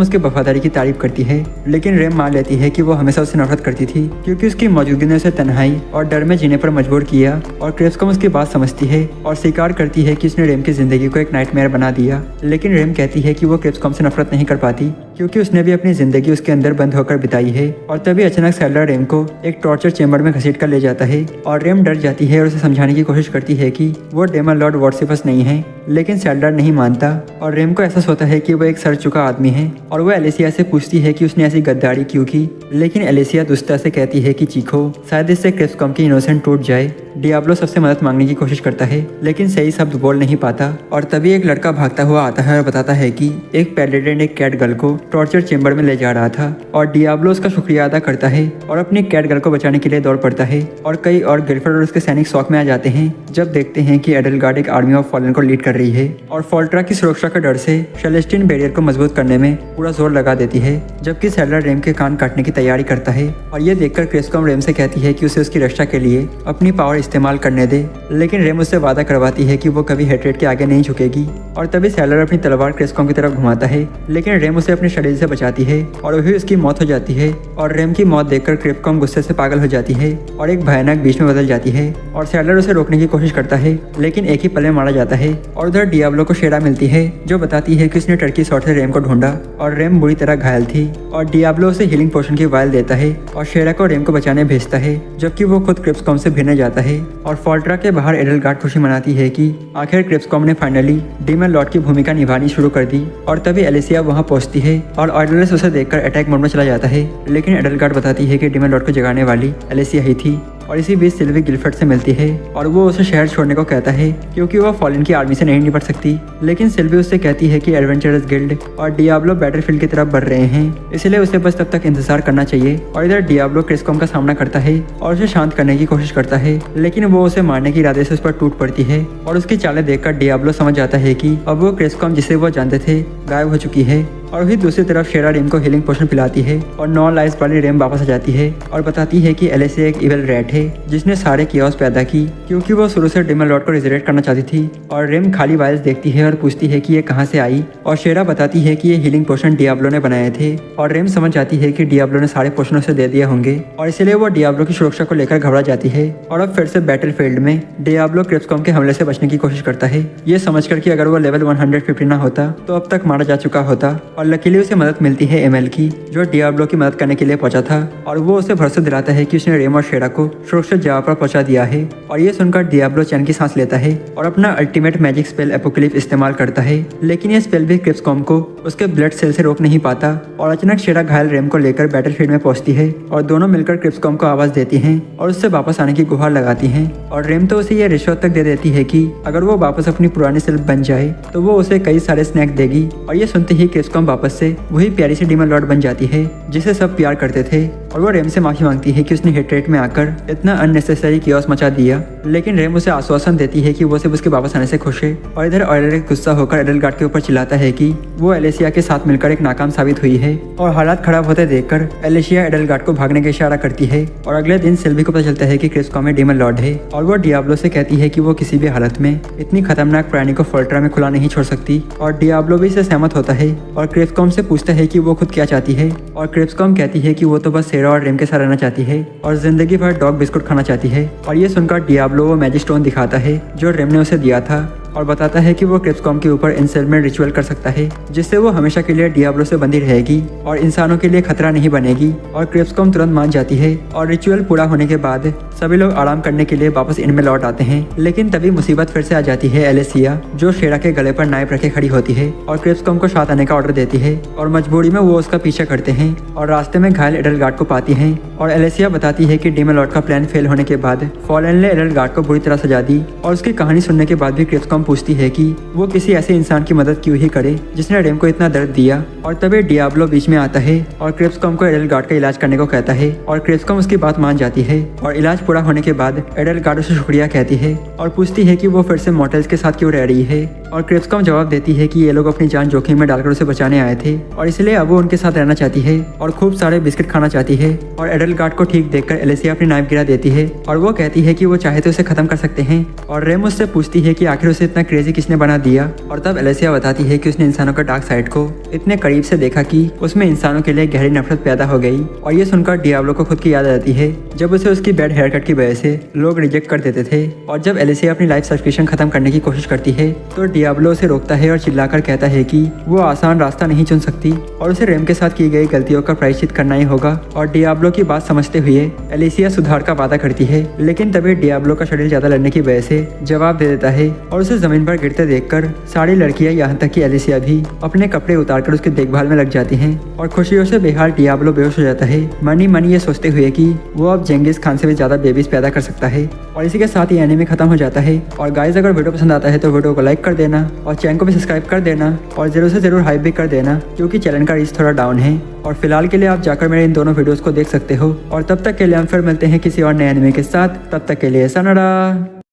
उसकी वफादारी की तारीफ करती है, लेकिन रेम मान लेती है कि वो हमेशा उससे नफरत करती थी क्योंकि उसकी मौजूदगी ने उसे तन्हाई और डर में जीने पर मजबूर किया। और क्रिप्सकॉम उसकी बात समझती है और स्वीकार करती है कि उसने रेम की जिंदगी को एक नाइटमेयर बना दिया। लेकिन रेम कहती है कि वो क्रिप्सकॉम से नफरत नहीं कर पाती क्योंकि उसने भी अपनी जिंदगी उसके अंदर बंद होकर बिताई है। और तभी अचानक सैडलर रेम को एक टॉर्चर चेंबर में घसीट कर ले जाता है और रेम डर जाती है और उसे समझाने की कोशिश करती है कि वो डेमन लॉर्ड वर्शिपर्स नहीं है, लेकिन सैडलर नहीं मानता। और रेम को एहसास होता है कि वो एक सड़ चुका आदमी है और वो एलिसिया से पूछती है कि उसने ऐसी गद्दारी क्यों की, लेकिन एलिसिया दुष्टता से कहती है कि चीखो, शायद इससे क्रिप्सकॉम की इनोसेंट टूट जाए। डियाब्लो सबसे मदद मांगने की कोशिश करता है, लेकिन सही शब्द बोल नहीं पाता। और तभी एक लड़का भागता हुआ आता है और बताता है कि एक पैलेडेंट एक कैट गर्ल को टॉर्चर चेंबर में ले जा रहा था। और डियाब्लो उसका शुक्रिया अदा करता है और अपनी कैट गर्ल को बचाने के लिए दौड़ पड़ता है। और कई और गिल्फर्ड और उसके सैनिक शौक में आ जाते हैं जब देखते हैं कि एडलगार्ड एक आर्मी ऑफ फॉलन को लीड कर रही है और फोल्ट्रा की सुरक्षा के डर से सेलेस्टिन बैरियर को मजबूत करने में पूरा जोर लगा देती है, जबकि सैडलर रेम के कान काटने की तैयारी करता है। और ये देखकर क्रिप्सकॉम रेम से कहती है कि उसे उसकी रक्षा के लिए अपनी पावर इस्तेमाल करने दे, लेकिन रेम उससे वादा करवाती है कि वो कभी हेट्रेड के आगे नहीं झुकेगी। और तभी सैडलर अपनी तलवार क्रिप्सकॉम की तरफ घुमाता है, लेकिन रेम उसे अपने शरीर से बचाती है और वही उसकी मौत हो जाती है। और रेम की मौत देखकर क्रिप्सकॉम गुस्से से पागल हो जाती है और एक भयानक बीच में बदल जाती है। और सैडलर उसे रोकने की कोशिश करता है, लेकिन एक ही पल में मारा जाता है। और उधर डियाब्लो को शेरा मिलती है जो बताती है कि उसने टर्की शॉट से रेम को ढूंढा और रेम बुरी तरह घायल थी। और डियाब्लो उसे हीलिंग पोशन की वायल देता है और शेरा को रेम को बचाने भेजता है, जबकि वो खुद क्रिप्सकॉम से भिड़ने जाता है। और फोल्ट्रा के बाहर एडलगार्ड खुशी मनाती है कि आखिर क्रिप्सकॉम ने फाइनली डीमन लॉर्ड की भूमिका निभानी शुरू कर दी। और तभी एलिसिया वहां पहुंचती है और ऑर्डरलेस उसे देखकर अटैक मोड में चला जाता है, लेकिन एडलगार्ड बताती है कि डीमन लॉर्ड को जगाने वाली एलिसिया ही थी। और इसी बीच सिल्वी गिल्फर्ड से मिलती है और वो उसे शहर छोड़ने को कहता है क्योंकि वो फॉलन की आर्मी से नहीं निपट सकती, लेकिन सिल्वी उससे कहती है कि एडवेंचरस गिल्ड और डियाब्लो बैटलफील्ड की तरफ बढ़ रहे हैं, इसलिए उसे बस तब तक इंतजार करना चाहिए। और इधर डियाब्लो क्रिप्सकॉम का सामना करता है और उसे शांत करने की कोशिश करता है, लेकिन वो उसे मारने के इरादे से उस पर टूट पड़ती है। और उसकी चालें देखकर डियाब्लो समझ जाता है कि अब वो क्रिप्सकॉम जिसे वो जानते थे गायब हो चुकी है। और वही दूसरी तरफ शेरा रेम को हीलिंग पोशन पिलाती है और 9 लाइफ वाली रेम वापस आ जाती है और बताती है कि एलिसिया एक इविल रैट है जिसने सारे कियोस पैदा की, क्योंकि वो शुरू से डीमन लॉर्ड को रिजरेक्ट करना चाहती थी। और रेम खाली वायल्स देखती है और पूछती है कि ये कहाँ से आई, और शेरा बताती है कि ये हीलिंग पोशन डियाब्लो ने बनाए थे। और रेम समझ जाती है कि डियाब्लो ने सारे पोशनों से दे दिए होंगे और इसलिए वो डियाब्लो की सुरक्षा को लेकर घबरा जाती है। और अब फिर से बैटलफील्ड में डियाब्लो क्रिप्सकॉम के हमले से बचने की कोशिश करता है, ये समझकर कि अगर वो लेवल 150 ना होता तो अब तक मारा जा चुका होता। और लकीली उसे मदद मिलती है एमएल की, जो डियाब्लो की मदद करने के लिए पहुंचा था। और वो उसे भरोसा दिलाता है कि उसने रेम और शेरा को सुरक्षित जगह पर पहुंचा दिया है। और ये सुनकर डियाब्लो चैन की सांस लेता है और अपना अल्टीमेट मैजिक स्पेल एपोकलिप्स इस्तेमाल करता है, लेकिन ये स्पेल भी क्रिप्सकॉम को उसके ब्लड सेल से रोक नहीं पाता। और अचानक शेरा घायल रेम को लेकर बैटलफील्ड में पहुंचती है और दोनों मिलकर क्रिप्सकॉम को आवाज देती हैं और उससे वापस आने की गुहार लगाती हैं। और रेम तो उसे ये रिश्वत तक दे देती है कि अगर वो वापस अपनी पुरानी सेल्फ बन जाए तो वो उसे कई सारे स्नैक देगी। और ये सुनते ही क्रिप्सकॉम वापस से वही प्यारी सी डीमन लॉर्ड बन जाती है जिसे सब प्यार करते थे। और वो रेम से माफी मांगती है कि उसने हेट्रेट में आकर इतना अननेसेसरी कियोस मचा दिया, लेकिन रेम उसे आश्वासन देती है कि वो सिर्फ उसके वापस आने से खुश है। और इधर ऑयलरिक गुस्सा होकर एडलगार्ड के ऊपर चिल्लाता है कि वो एलिसिया के साथ मिलकर एक नाकाम साबित हुई है। और हालात खराब होते देखकर एलिसिया एडलगार्ड को भागने का इशारा करती है। और अगले दिन सिल्वी को पता चलता है कि क्रिप्सकॉम में डीमन लॉर्ड है और वो डियाब्लो से कहती है कि वो किसी भी हालत में इतनी खतरनाक प्राणी को फोल्ट्रा में खुला नहीं छोड़ सकती। और डियाब्लो भी इससे सहमत होता है और क्रिप्सकॉम से पूछता है कि वो खुद क्या चाहती है। और क्रिप्सकॉम कहती है कि वो तो बस शेरा और रेम के साथ रहना चाहती है और जिंदगी भर डॉग बिस्कुट खाना चाहती है। और ये सुनकर डियाब्लो वो मैजिक स्टोन दिखाता है जो रेम ने उसे दिया था और बताता है कि वो क्रिप्सकॉम के ऊपर एनसेलमेंट रिचुअल कर सकता है, जिससे वो हमेशा के लिए डियाब्लो से बंधी रहेगी और इंसानों के लिए खतरा नहीं बनेगी। और क्रिप्सकॉम तुरंत मान जाती है और रिचुअल पूरा होने के बाद सभी लोग आराम करने के लिए वापस इन में लौट आते हैं। लेकिन तभी मुसीबत फिर से आ जाती है। एलेसिया जो शेरा के गले पर नाइफ रखे खड़ी होती है और क्रिप्सकॉम को साथ आने का ऑर्डर देती है और मजबूरी में वो उसका पीछा करते हैं और रास्ते में घायल एडलगार्ड को पाती है। और एलेसिया बताती है कि डीमन लॉर्ड का प्लान फेल होने के बाद फॉलन ने एडलगार्ड को बुरी तरह सजा दी। और उसकी कहानी सुनने के बाद भी क्रिप्सकॉम पूछती है कि वो किसी ऐसे इंसान की मदद क्यों ही करे जिसने रेम को इतना दर्द दिया। और तभी डियाब्लो बीच में आता है और क्रिप्सकॉम को एडलगार्ड का इलाज करने को कहता है और क्रिप्सकॉम उसकी बात मान जाती है। और इलाज पूरा होने के बाद एडलगार्ड उसे शुक्रिया कहती है और पूछती है कि वो फिर से मॉर्टल्स के साथ क्यों रह रही है। और क्रिप्सकॉम जवाब देती है कि ये लोग अपनी जान जोखिम में डालकर उसे बचाने आए थे और इसलिए अब वो उनके साथ रहना चाहती है और खूब सारे बिस्किट खाना चाहती है। और एडलगार्ड को ठीक देखकर एलेसिया अपनी नाइफ गिरा देती है और वो कहती है कि वो चाहे तो उसे खत्म कर सकते हैं। और रेम उससे पूछती है कि आखिर उसे इतना क्रेजी किसने बना दिया। और तब एलेसिया बताती है कि उसने इंसानों का डार्क साइड को इतने करीब से देखा कि उसमें इंसानों के लिए गहरी नफरत पैदा हो गई। और ये सुनकर डियाब्लो को खुद की याद आती है जब उसे उसकी बैड हेयर कट की वजह से लोग रिजेक्ट कर देते थे। और जब एलेसिया अपनी लाइफ सब्सक्रिप्शन खत्म करने की कोशिश करती है तो डियाब्लो उसे रोकता है और चिल्लाकर कहता है कि वो आसान रास्ता नहीं चुन सकती और उसे रेम के साथ की गई गलतियों का प्रायश्चित करना ही होगा। और डियाब्लो की बात समझते हुए एलेसिया सुधार का वादा करती है। लेकिन तभी डियाब्लो का शरीर ज्यादा लड़ने की वजह से जवाब दे देता है और उसे जमीन पर गिरते देखकर सारी लड़कियां यहाँ तक कि एलेसिया भी अपने कपड़े उतारकर उसकी देखभाल में लग जाती हैं। और खुशियों से बेहाल डियाब्लो बेहोश हो जाता है, मनी मनी ये सोचते हुए कि वो अब जेंगिस खान से भी ज्यादा बेबीज पैदा कर सकता है। और इसी के साथ ही एनीमे खत्म हो जाता है। और गाइस अगर वीडियो पसंद आता है तो वीडियो को लाइक कर देना और चैनल को भी सब्सक्राइब कर देना और जरूर से जरूर हाइप भी कर देना क्योंकि चैनल का रीच थोड़ा डाउन है। और फिलहाल के लिए आप जाकर मेरे इन दोनों वीडियोस को देख सकते हो। और तब तक के लिए हम फिर मिलते हैं किसी और नए एनीमे के साथ। तब तक के लिए सनोरा।